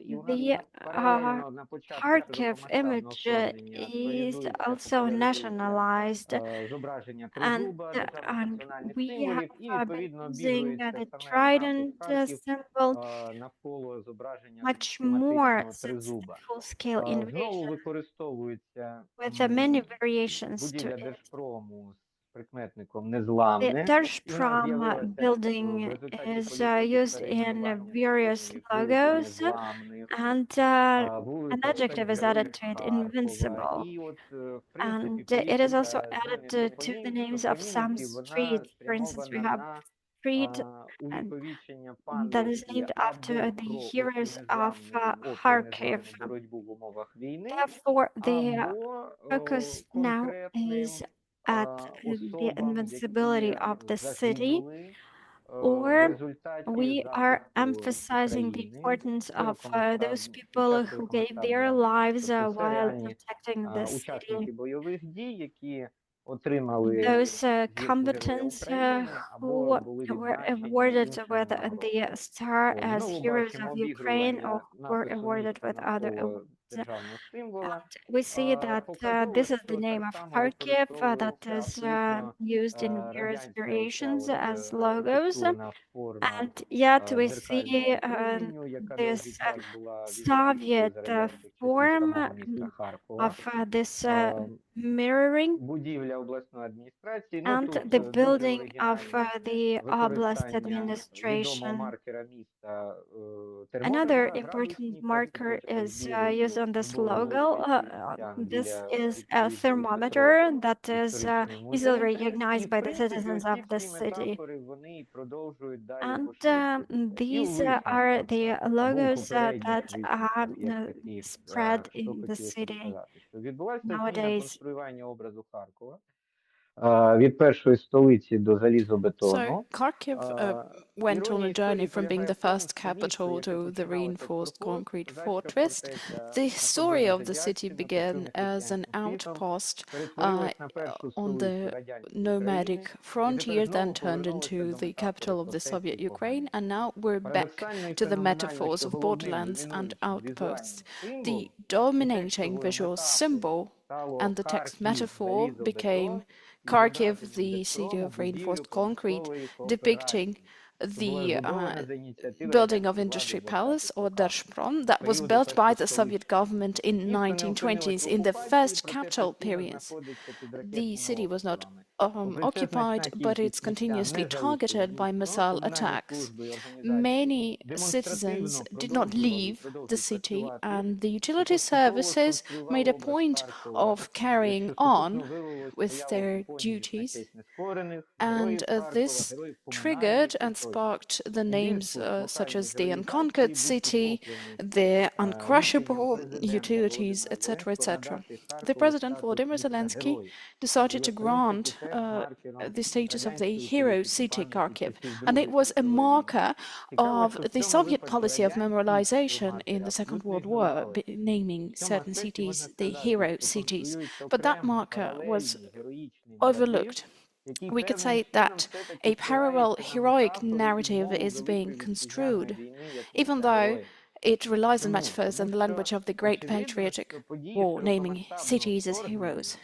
І у нас The паралельно на початку Kharkiv широкомасштабного image вторгнення is актуалізується, also популяризується nationalized, зображення and тризуба, державних національних we символів, і have been відповідно using обігрується the саме напис trident Харків symbol навколо зображення much more схематичного since the тризуба. full-scale Знову invasion, використовується with many variations to будівля it. Держпрому з прикметником The незламне, і в нас Держprom з'явилася в building результаті is політики used перейменування in various кожної вулиці logos, Незламних, and an вулиця adjective is added Сталінських to it, Харкова. invincible. І от, в And принципі, it is also політика added зміни to the names of some топоніміки, вона streets. For instance, we спрямована have на street увіковічення that is пам'яті named або after the про оцю heroes of опір Kharkiv. незламну боротьбу в умовах війни, Therefore, the або focus now конкретним is at the особам, invincibility які of the city, загинули в or результаті we are захисту emphasizing the України importance of those під people час who gave their широкомасштабної агресії. lives Тобто це while реальні protecting the city. учасники бойових дій, які отримали Those зірку Героя combatants України або who були were відзначені awarded іншими with the нагородами. star От, as знову heroes бачимо of Ukraine, or обігрування who were напису awarded міста with other навколо awards. державного символа. And we see that Показово, this is the що name так of само Kharkiv that використовується is абсолютно used in various радянська оця variations от as logos. архітектурна форма And yet we дзеркального see променю, яка довгий this час була візитівкою Soviet за радянських часів form самого міста Харкова. of this mirroring будівля обласної адміністрації. Ну, and тут the дуже building of оригінальне the oblast використання відомого administration. маркера міста Another термометра, important градусника, який marker теж is вділи used on this службовому logo. місцях This біля is a відповідного thermometer that is історичного easily музею. І, recognized в by the принципі, citizens of оці the всі city. метафори, вони продовжують далі And поширюватися. І у these вишнях are так the само, або у logos попередніх that вишнях, як таких. spread Що in the хотілося б city сказати? Що відбулася зміна nowadays. конструювання образу Харкова від першої столиці до So залізобетону. Kharkiv went on Іронія a journey історії from being полягає the в тому, first що місто, capital яке to the починалося як reinforced форпост, concrete козацька fortress. фортеця The на story of the city Подолі на began працівних as an християнським світом, outpost перетворилась на першу on столицю the радянської nomadic України, і тепер frontier, знову then turned повернулася into до the метафори capital of the фортеці і Soviet Ukraine, and поганства. now we're back Парадоксально і to the феноменально, metaphors що of головним borderlands and домінуючим outposts. візуальним The символом і dominating текстовою visual метафорою symbol стало and the text Харків, metaphor became залізобетон, із Kharkiv, зображенням the city газопровому of будівлю reinforced concrete, промислової depicting кооперації, що була the збудована за ініціативи building of радянської влади Industry в 20-х Palace or роках, Держпром that was періоду built by the Soviet першостоличної. government in Місто не опинилось 1920s в in the окупації, first проте capital постійно periods. знаходиться під The ракетними city was not обстрілами. Попри це, occupied, значна but it's кількість містян continuously не залишились targeted by місто, missile комунальні attacks. служби і організації Many citizens демонстративно did not продовжували і leave the продовжують city, працювати, and the і utility поступово services made сконструювали a образ point Харкова, of carrying що on сукупно вилилось with появою their топонімів на duties. честь нескорених, And героїв Харкова, this героїв комунальної triggered and тощо. sparked the І він names тут such локальні as the героїзації Unconquered був City, підхоплений the рішенням Uncrushable президента Utilities, Володимира etc., Зеленського etc. надати The Харкову President статус Volodymyr міста Zelensky героя, що decided є to в принципі grant теж маркером the status of the радянської hero політики city пам'яті Kharkiv, часів and it Другої was a світової війни. marker Цікаво, of що в the цьому Soviet випадку policy of радянський memorialization in маркер the Second абсолютно World War, ігнорували. naming В цьому certain аспекті можна cities the сказати, hero що cities. конструюється But that окремий marker was паралельний героїчний наратив, overlooked. який We could певним say чином that все-таки a parallel спирається на heroic метафори і narrative мову is being Великої Вітчизняної construed, війни як even митця though героя. it relies on Чому? metaphors Тому and the що language of the Great очевидно, Patriotic що події War, naming широкомасштабного cities as вторгнення heroes.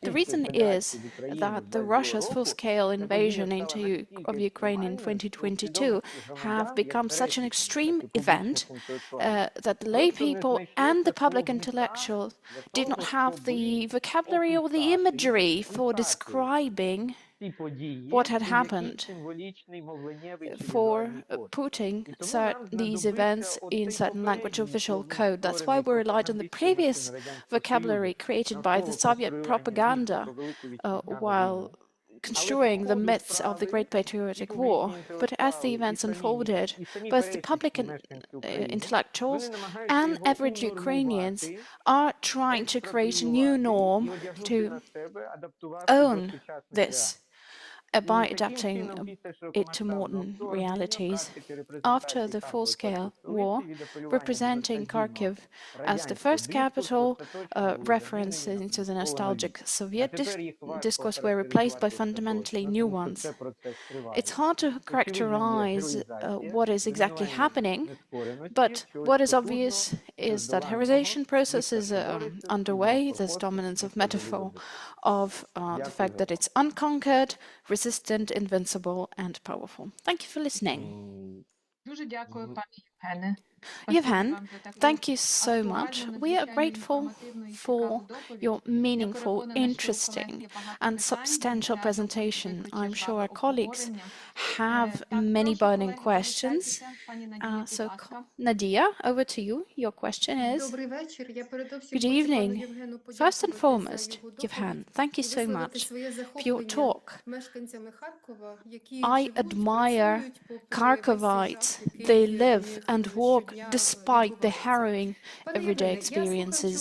The Російської reason is Федерації в Україну that з the 22 Russia's року, full-scale ця подія invasion стала настільки of Ukraine in екстремальною, що у 2022 свідомості have громадян як become such an пересічних, так extreme і публічних event інтелектуалів that the lay просто не people and знайшлося the public словника intellectuals для did not того, have щоб the vocabulary or the imagery for describing ці події what had у якийсь happened, символічний, мовленнєвий чи for візуальний код. putting І тому нам these знадобився events in оцей certain language попередній official словник, code. That's why створений we relied on the пропагандистськими previous силами Радянського vocabulary Союзу created by the навколо Soviet конструювання міфу propaganda про Велику Вітчизняну while війну. Але по construing the ходу myths of the справи Great і Patriotic публічні War. But as the інтелектуали, events unfolded, і самі both the public пересічні мешканці України, intellectuals вони намагаються and його average Ukrainians унормувати, are trying to create a new екстраполювати norm і одягнути to на себе, адаптувавши до own сучасних реалій. this by І таким adapting чином, після it to широкомасштабного modern вторгнення realities. практики After репрезентації the Харкова full-scale першої столиці war, від апелювання до representing ностальгійного Kharkiv as the радянського first дискурсу capital, остаточно були references замінені на into the принципово нові. nostalgic А Soviet тепер їх важко discourse were replaced by охарактеризувати fundamentally остаточно, new тому що ones. це процес It's триває. hard to Очевидним є characterize героїзація, what is exactly домінування happening, нескореності, but чогось what is потужного, obvious is that нездоланного, heroization process міста, is що бореться, underway. спільного This проходу, dominance of міста metaphor залізобетону. of the Дякую fact за that увагу. it's unconquered, resistant, invincible, and powerful. Thank you for listening. Дуже дякую, пані Євгене. Yevhen, thank you so much. We are grateful for your meaningful, interesting, and substantial presentation. I'm sure our colleagues have many burning questions. So, Nadia, over to you. Your question is. Good evening. First and foremost, Yevhen, thank you so much for your talk. I admire Kharkovites. They live and walk despite the harrowing everyday experiences.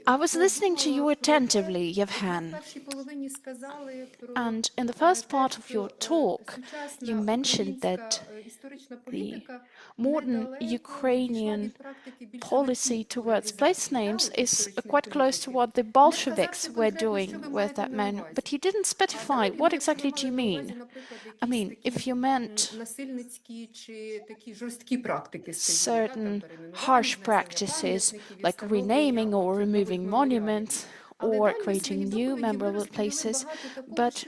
I was listening to you attentively, Yevhen, and in the first part of your talk, you mentioned that the modern Ukrainian policy towards place names is quite close to what the Bolsheviks were doing with that man, but you didn't specify what exactly do you mean. I mean, if you meant certain harsh practices like renaming or removing monuments, or creating new memorable places. But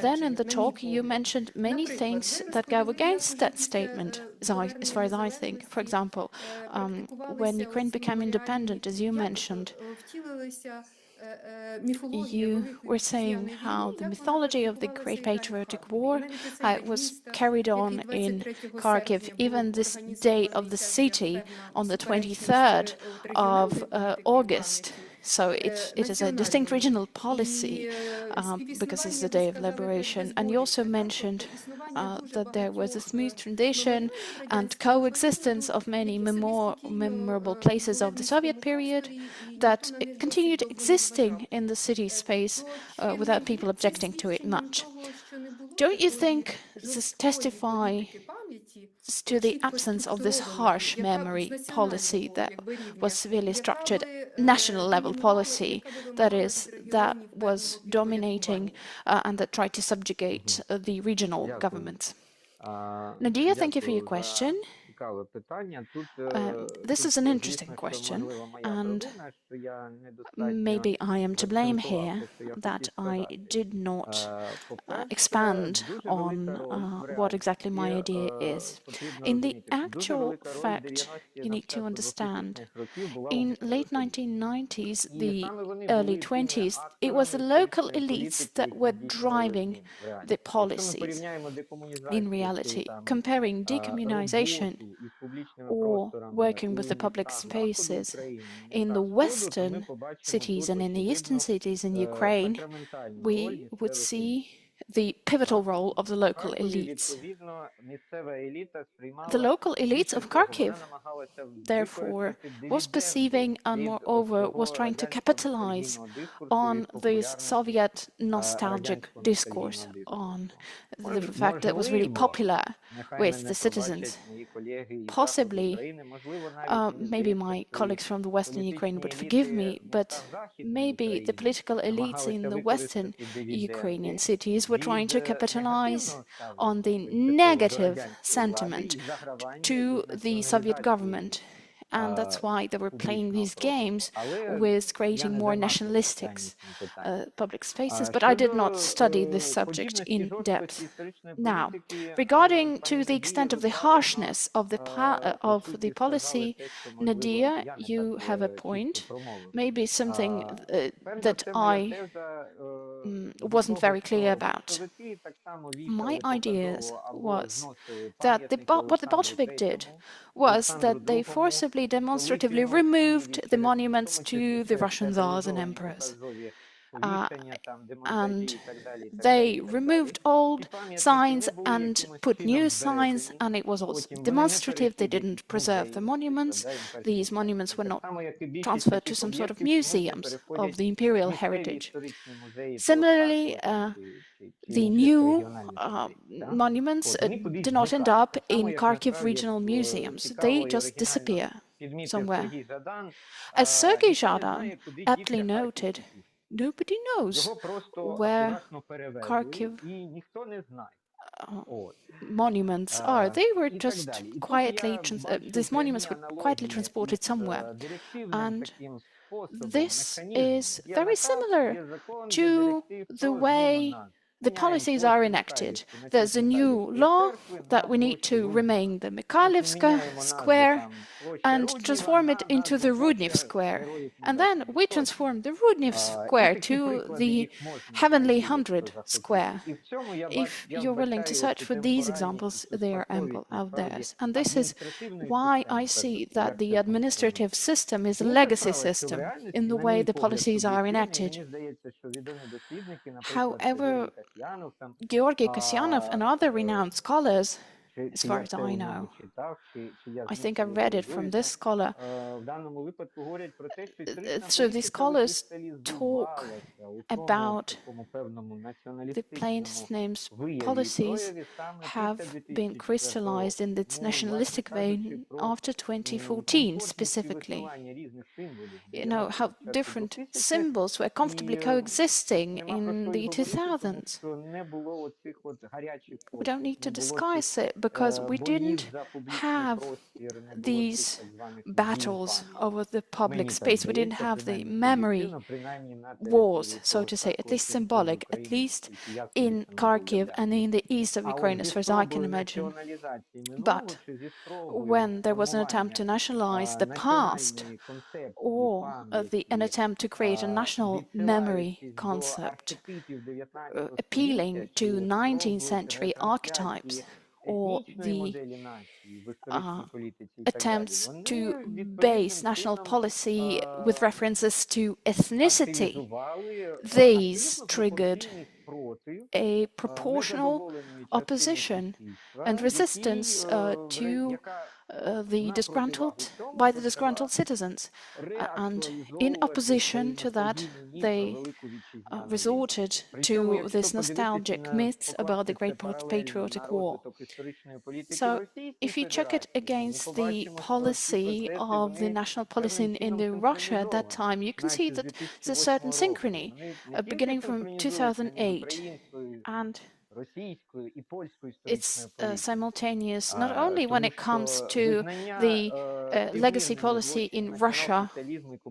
then in the talk, you mentioned many things that go against that statement, as far as I think. For example, when Ukraine became independent, as you mentioned, you were saying how the mythology of the Great Patriotic War was carried on in Kharkiv, even this day of the city on the 23rd of August. So it is a distinct regional policy because it's the day of liberation. And you also mentioned that there was a smooth transition and coexistence of many memorable places of the Soviet period that continued existing in the city space without people objecting to it much. Don't you think this testifies to the absence of this harsh memory policy that was severely structured national level policy, that was dominating and that tried to subjugate the regional governments? Nadia, thank you for your question. This is an interesting question, and maybe I am to blame here that I did not expand on what exactly my idea is. In the actual fact, you need to understand, in late 1990s, the early 20s, it was the local elites that were driving the policies. In reality, comparing decommunization or working with the public spaces in the western cities and in the eastern cities in Ukraine, we would see the pivotal role of the local elites. The local elites of Kharkiv, therefore, was perceiving and moreover was trying to capitalize on this Soviet nostalgic discourse, on the fact that it was really popular with the citizens. Possibly, maybe my colleagues from the Western Ukraine would forgive me, but maybe the political elites in the Western Ukrainian cities were trying to capitalize on the negative sentiment to the Soviet government. And that's why they were playing these games with creating more nationalistic public spaces. But I did not study this subject in depth. Now, regarding to the extent of the harshness of the policy, Nadia, you have a point. Maybe something that I wasn't very clear about. My idea was that what the Bolshevik did was that they forcibly, demonstratively removed the monuments to the Russian tsars and emperors. And they removed old signs and put new signs, and it was also demonstrative. They didn't preserve the monuments. These monuments were not transferred to some sort of museums of the imperial heritage. Similarly, the new monuments do not end up in Kharkiv regional museums. They just disappear somewhere. As Sergei Zhadan aptly noted, nobody knows where Kharkiv monuments are. They were just quietly, these monuments were quietly transported somewhere. And this is very similar to the way the policies are enacted. There's a new law that we need to remain the Mikhailivska Square and transform it into the Rudnev Square. And then we transform the Rudnev Square to the Heavenly 100 Square. If you're willing to search for these examples, they are ample out there. And this is why I see that the administrative system is a legacy system in the way the policies are enacted. However, Georgy Kasyanov and other renowned scholars, as far as I know, I think I read it from this scholar, so these scholars talk about the plain names policies have been crystallized in its nationalistic vein after 2014 specifically. You know, how different symbols were comfortably coexisting in the 2000s. We don't need to disguise it because we didn't have these battles over the public space. We didn't have the memory wars, so to say, at least symbolic, at least in Kharkiv and in the east of Ukraine, as far as I can imagine. But when there was an attempt to nationalize the past, or an attempt to create a national memory concept, appealing to 19th century archetypes, or the attempts to base national policy with references to ethnicity, these triggered a proportional opposition and resistance to the disgruntled citizens. And in opposition to that, they resorted to this nostalgic myth about the Great Patriotic War. So if you check it against the policy of the national policy in the Russia at that time, you can see that there's a certain synchrony beginning from 2008. And it's simultaneous not only when it comes to the legacy policy in Russia,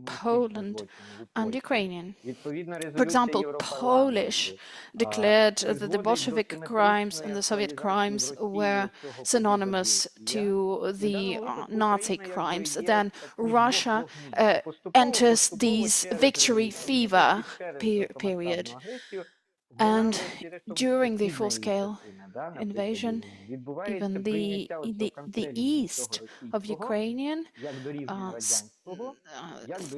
Poland, and Ukrainian. For example, Polish declared that the Bolshevik crimes and the Soviet crimes were synonymous to the Nazi crimes. Then Russia enters this victory fever period. And during the full-scale invasion, even the east of Ukraine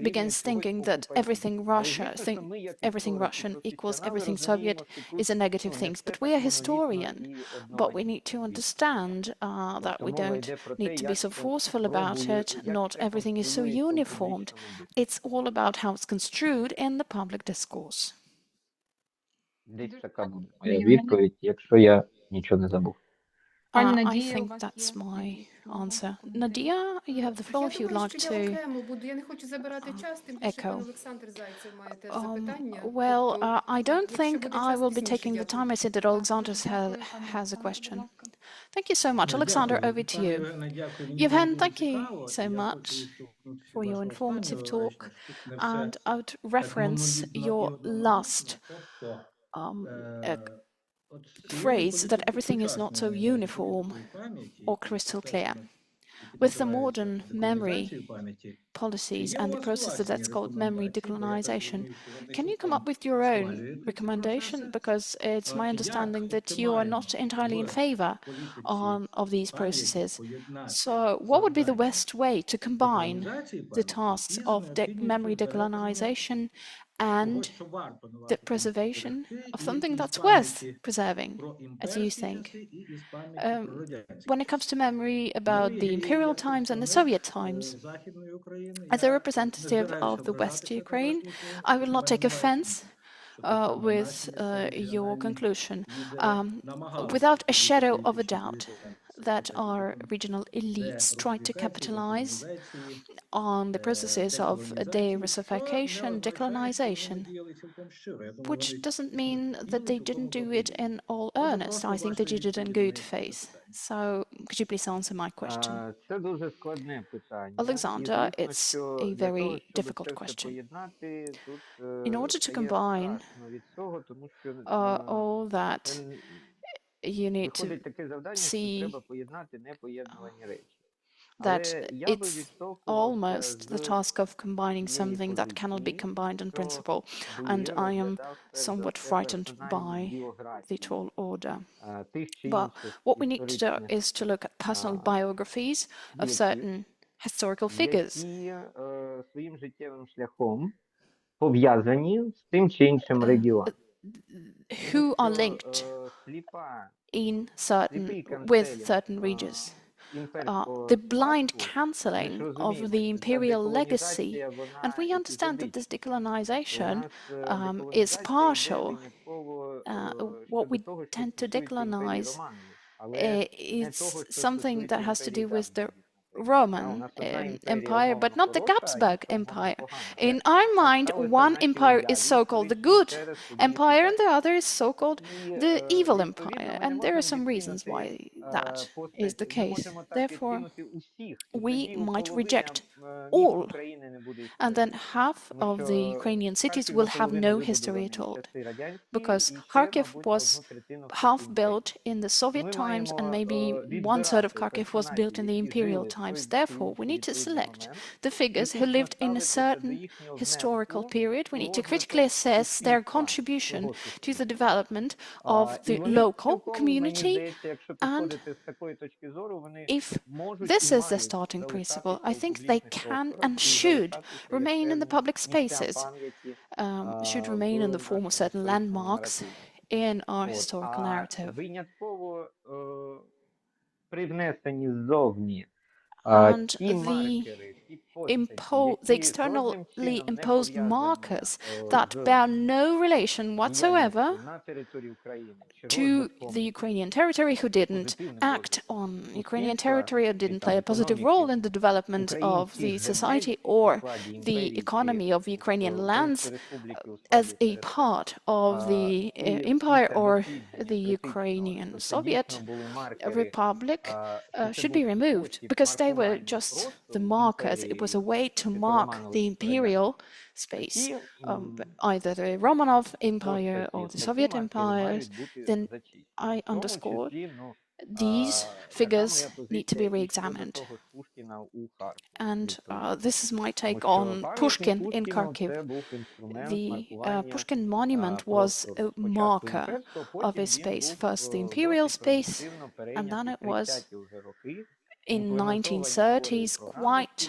begins thinking that everything Russian equals everything Soviet is a negative thing. But we are historian, but we need to understand that we don't need to be so forceful about it. Not everything is so uniformed. It's all about how it's construed in the public discourse. Десь така буде моя відповідь, якщо я нічого не забув. I think that's my answer. Nadia, you have the floor if you'd like to echo. Well, I don't think I will be taking the time. I see that Alexander has a question. Thank you so much. Alexander, over to you. Yevhen, thank you so much for your informative talk. And I would reference your last phrase that everything is not so uniform or crystal clear. With the modern memory policies and the process that's called memory decolonization, can you come up with your own recommendation? Because it's my understanding that you are not entirely in favor of these processes. So what would be the best way to combine the tasks of memory decolonization and the preservation of something that's worth preserving, as you think? When it comes to memory about the imperial times and the Soviet times, as a representative of the West Ukraine, I will not take offense with your conclusion. Without a shadow of a doubt that our regional elites tried to capitalize on the processes of de-Russification, decolonization, which doesn't mean that they didn't do it in all earnest. I think they did it in good faith. So could you please answer my question? Це дуже складне питання. Alexander, it's a very difficult question. In order to combine all that, you need to see that it's almost the task of combining something that cannot be combined in principle, and I am somewhat frightened by the tall order. But what we need to do is to look at personal biographies of certain historical figures своїм життєвим шляхом пов'язані з тим чи іншим регіоном. who are linked with certain regions. the blind cancelling of the imperial legacy. And we understand that this decolonization is partial. What we tend to decolonize is something that has to do with the Roman Empire, but not the Habsburg Empire. In our mind, one empire is so-called the good empire and the other is so-called the evil empire. And there are some reasons why that is the case. Therefore, we might reject all, and then half of the Ukrainian cities will have no history at all, because Kharkiv was half built in the Soviet times and maybe one third of Kharkiv was built in the imperial times. Therefore, we need to select the figures who lived in a certain historical period. We need to critically assess their contribution to the development of the local community, and if this is the starting principle, I think they can and should remain in the public spaces, should remain in the form of certain landmarks in our historical narrative. And the externally imposed markers that bear no relation whatsoever to the Ukrainian territory, who didn't act on Ukrainian territory or didn't play a positive role in the development of the society or the economy of Ukrainian lands as a part of the empire or the Ukrainian Soviet Republic, should be removed, because they were just the markers. It was a way to mark the imperial space, either the Romanov Empire or the Soviet empires. Then I underscore these figures need to be re-examined. And this is my take on Pushkin in Kharkiv. The Pushkin monument was a marker of a space, first the imperial space, and then it was in 1930s quite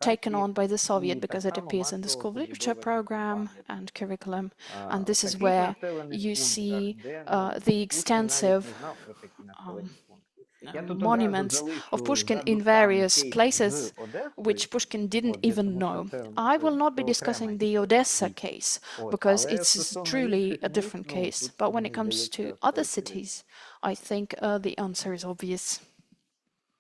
taken on by the Soviet, because it appears in the school literature program and curriculum, and this is where you see the extensive monuments of Pushkin in various places, which Pushkin didn't even know. I will not be discussing the Odessa case, because it's truly a different case. But when it comes to other cities, I think the answer is obvious.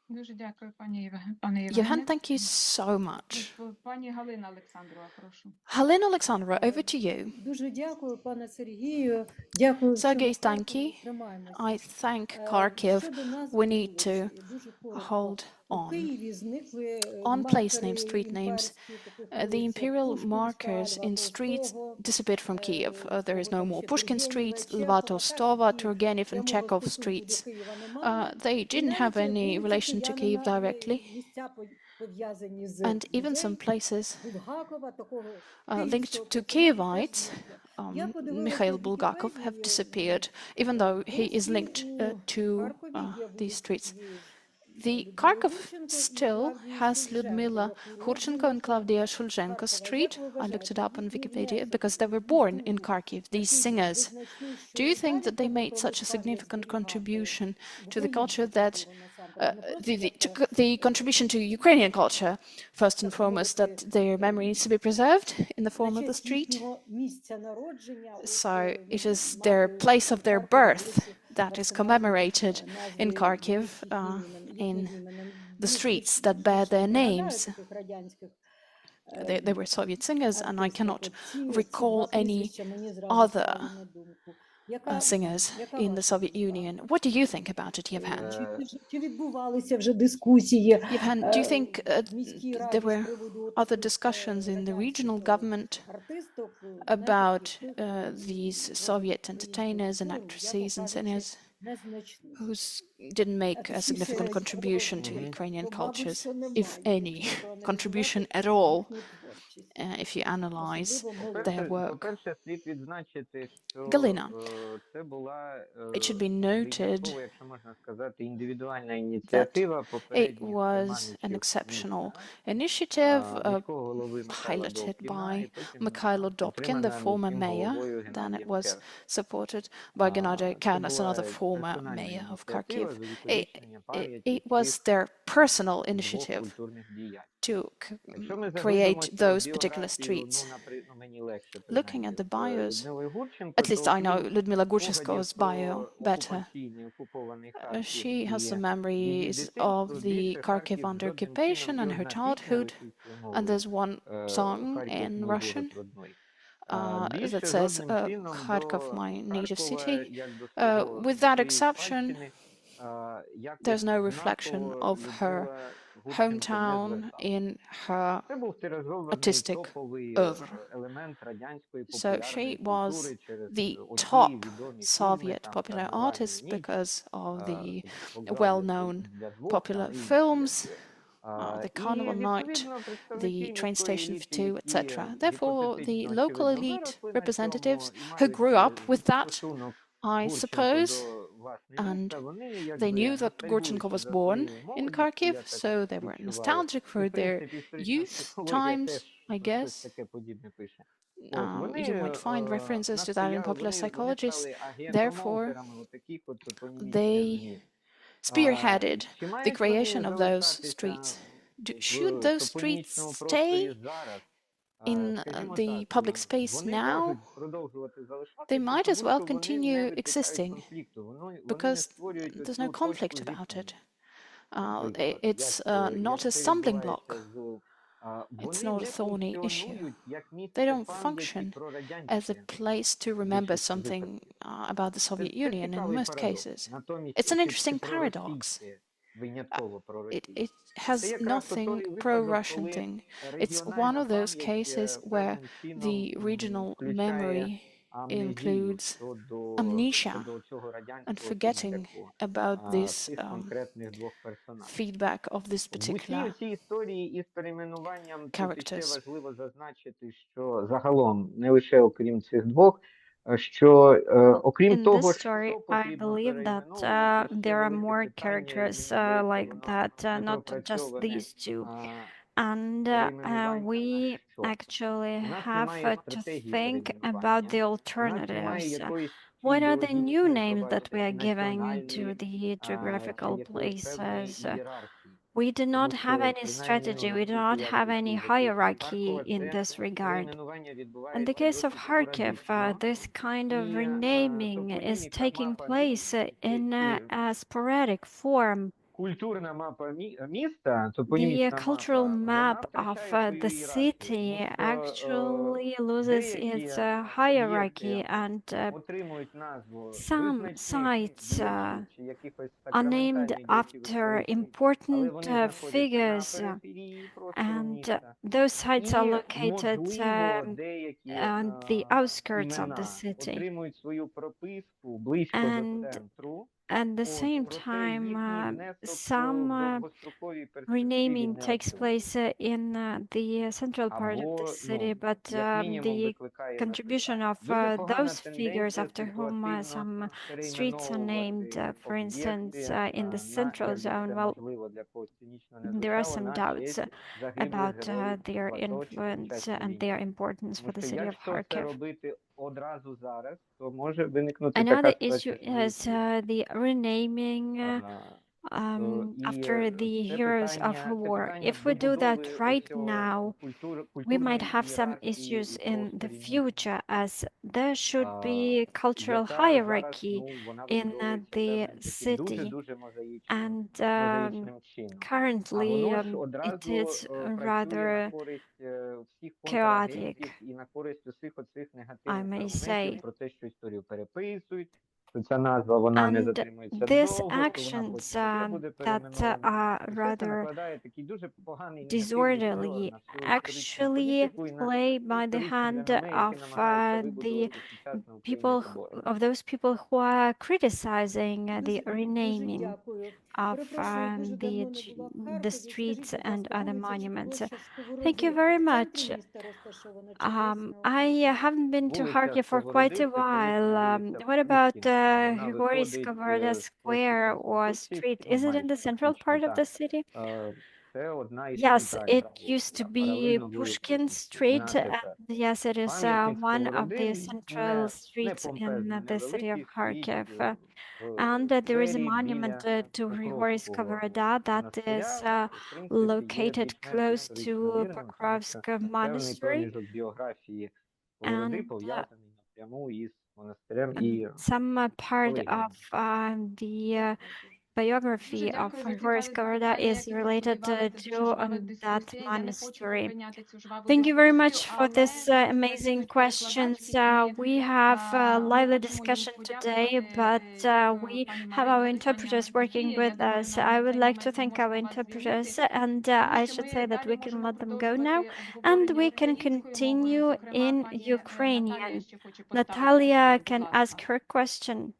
Дуже дякую, пане Євгене. Yevhen, thank you so much. Пані Галина Олександрова, прошу. Halina Alexandra, over to you. Дуже дякую, пане Сергію. Дякую Sergei, всьому thank you. Харкову. Тримаємося. I thank Kharkiv. Щодо назв We need вулиць, to дуже коротко. hold У on. Києві зникли On place маркери names, street names, імперські, таких the вулиць, як imperial Пушкінська, markers in Льва streets Толстого, disappeared from Kiev. There is no там more ще Pushkin Тургенєва, streets, Lva Чехова. Tolstova, Так, і Turgenev and прямого Chekhov стосунку streets. до Києва немає. They І didn't have навіть any вулиці relation to Kiev Киянина, directly. місця пов'язані з And even some музеєм places Булгакова, такого linked київського to персонажа, Kievites, теж зникли. Я подивилася Mikhail в Bulgakov, have Вікіпедії, disappeared, even though he is досі linked у to Харкові є these вулиця streets. цієї The Людмили Kharkov Гурченко і still Клавдії has Шульженко, Lyudmila як Hurchenko and уродженок Claudia Shulzhenko Харкова. Street. Як ви I looked it вважаєте, up on їхній Wikipedia внесок because they в were born in культуру Kharkiv, these такий singers. визначний, що Do you think далі that they made про such a них significant пам'ять contribution зберігати to the culture українську that культуру насамперед, не просто the contribution to Ukrainian culture, first and так foremost, that мовити, their memory needs to be preserved in the на form of the честь street? їхнього місця народження. От So it ми is their мали place of в their Харкові, до birth речі, that is маркування commemorated in назви Kharkiv, in їхніх імен. the streets that bear their Не гадаю names. таких радянських They were Soviet singers, and I артистів. cannot От ці recall два any прізвища мені зразу other спали на думку. Яка singers in the ваша Soviet думка? Union. What do you think about it, Yevhen? Чи відбувалися вже дискусії Yevhen, do you think в міській there раді з were приводу other таких discussions in the regional радянських government артисток, about знаєте, these Soviet entertainers and actresses and singers незначних? who didn't make a significant contribution to Ukrainian cultures, if any contribution at all? if you analyze Особливо their Галина. work. По-перше, слід відзначити, що Galina. це була It should be noted винятково, якщо можна сказати, індивідуальна that ініціатива it попередніх was an керманичів exceptional міста, initiative міського голови Михайла piloted Добкіна, і by потім Mikhailo Dobkin, the підтримана former міським mayor. головою Then Геннадієм it was Кернесом. supported by Gennady Це Kernes, another була former персональна mayor of ініціатива Kharkiv. з увіковічення пам'яті It was цих their personal двох initiative культурних діячів. to Якщо ми create заглибимося в those particular біографію, streets. мені легше, Looking at принаймні, the bios, Людмили Гурченко, at least то I know крім Ludmila спогадів Gurchenko's про bio better. окупаційний окупований Харків She has і some її memories дитинство, of the більше Kharkiv Харків under жодним occupation чином, і and her одна пісня childhood. російською And мовою there's one song «Харків, in мой Russian город родной». that Більше says жодним чином Kharkov, до my native Харкова, city. як до свого, With до that своєї exception, спадщини, there's якось no reflection знаково of her Людмила Гурченко не hometown зверталася. in her Це був тиражований artistic топовий oeuvre. елемент радянської So популярної she was культури через the оті top відомі фільми, Soviet там popular «Карнавальна artist ніч», because of the «Вокзал well-known для двох», там popular і інші films, речі. the І Carnival Night, відповідно the представники train міської station for еліти, two, які etc. Therefore, the гіпотетично, local очевидно, elite виросли на representatives цьому і who мають grew up with that, стосунок I Гурченко suppose, до власне and міста, вони they якби knew that Gurchenko ностальгуючи was за born своєю in молодістю, Kharkiv, я так so they were відчуваю. nostalgic І, в for their принципі, історична youth психологія times, теж I про щось guess. таке подібне пише. От, вони You might find references to that in popular вони psychologists. стали Therefore, агентом-операми отаких от топонімічних they змін. spearheaded Чи the мають creation вони of those залишатися streets. Should в those streets топонімічному просторі stay зараз? in Скажімо the так, public space вони now? можуть продовжувати They залишатися, might as тому well що вони не continue викликають existing конфлікту, вони не because створюють there's no оцю точку conflict about it. зіткнення. Наприклад, It's not a це stumbling відбувається block. з... It's Вони not a не thorny issue. функціонують як They місце don't пам'яті function про as a радянщину place to в remember більшості something випадків. about the Soviet Це Union in цікавий most парадокс. cases. Натомість, It's an чи interesting paradox. проросійське, винятково It проросійське. Це has якраз nothing той випадок, pro-Russian коли thing. It's one регіональна of those пам'ять cases where певним чином the regional включає memory амнезію includes щодо amnesia цього and радянського forgetting фідбеку about this цих конкретних двох персонажів. feedback of this В усій particular цій історії із перейменуванням тут іще characters. важливо зазначити, що загалом, не лише окрім цих двох, що окрім In того, this story, що I потрібно believe that перейменовувати, ще there are велике more питання, і characters мені здається, like воно that, не not just пропрацьоване these two. а, And перейменування we на що? actually У нас have немає to стратегії think about перейменування, the у нас немає alternatives. якоїсь What are the new ідеологічної, names that we пробачте, are giving to національної the чи geographical якоїсь певної places? ієрархії. We do Тому not have що, any принаймні, strategy, we do наскільки not я have чув any із записів hierarchy Харкова, in це this regard. перейменування In the відбувається case of досить Kharkiv, спорадично. this kind of І renaming is топоніміка taking мапа place in a sporadic form. культурна мапа міста, The топонімічна cultural мапа, вона map of втрачає свою the ієрархію. city Тому що actually loses деякі its об'єкти hierarchy, and отримують назву some визначних sites діячів чи якихось are named сакраментальних діячів after історичних, але important вони знаходяться на figures, периферії простору and міста. those sites are І, located можливо, деякі on the outskirts of the імена city. отримують свою прописку близько до And центру. at the От, same проте time, їхній внесок some в довгостроковій перспективі renaming не takes оцінений. place in the central part of the Або, city, but як мінімум, the викликає contribution запитання. of Дуже погана those figures тенденція after whom some streets are named, перейменовувати for instance, об'єкти in the на, central як би zone. це Well, можливо для когось цинічно не there are звучало, some на doubts честь загиблих about героїв their в АТО чи під influence час and війни. their importance for Тому the що city of якщо це Kharkiv. робити одразу зараз, то може виникнути Another така issue ситуація, що ми is the renaming І after the heroes of war. If we do that right now, we might have some issues in the future, as there should be cultural hierarchy in the city, and currently it is rather chaotic, I may say. Ця назва, вона не And затримується these довго, то вона actions потім ще буде that перейменована. are І все це rather накладає такий дуже поганий негативний disorderly флер на всю історичну actually політику і на play by the історичне hand реноме, яке of намагається the вибудувати сучасне people, українське of those people who are criticizing the Дуже renaming. дякую. of Перепрошую, дуже давно не the була в Харкові. streets Скажіть, будь and ласка, other вулиця monuments. площа Сковороди Thank you very в much. центрі міста розташована чи десь на I околиці? haven't been to Вулиця Kharkiv for quite Сковороди a це while. колишня вулиця What about Пушкінська. Вона Grigory виходить Skovoroda з площі Square or Конституції street? Is it in the central фактично, part of the так. city? Це одна із Yes, центральних it вулиць, used to так, be паралельно вулиці Pushkin Street, на and тепер. yes, it is Пам'ятник one of Сковороди the central не streets in помпезний, the city of невеликий, стоїть Kharkiv. в And there is a сквері monument біля to Grigory Покровського Skovoroda that is монастиря, що, в принципі, є located більш-менш close історично to вірним, тому що Pokrovsk певний Monastery. проміжок біографії Сковороди And пов'язаний напряму із монастирем і some part колегіями. of the biography Дуже of дякую за Grigory цікаві Skovoroda запитання, is які ви related сподівали. Це дуже to жвава that дискусія. Я не хочу monastery. припиняти цю жваву Thank you very дискусію, much for але this дуже amazing працюють questions. перекладачки, We have a ми lively хочемо їм discussion today, подякувати. but Дякуємо we пані have Марині, our пані interpreters working Анастасії. Я with думаю, us. на I would цей like to момент ми thank our можемо вас interpreters, звільнити, and тому I що should ми say that далі we can можемо let them go now, продовжувати and обговорення we can українською мовою. continue Зокрема, in пані Наталія Ukrainian. ще хоче поставити Natalia питання, будь can ласка. ask her question.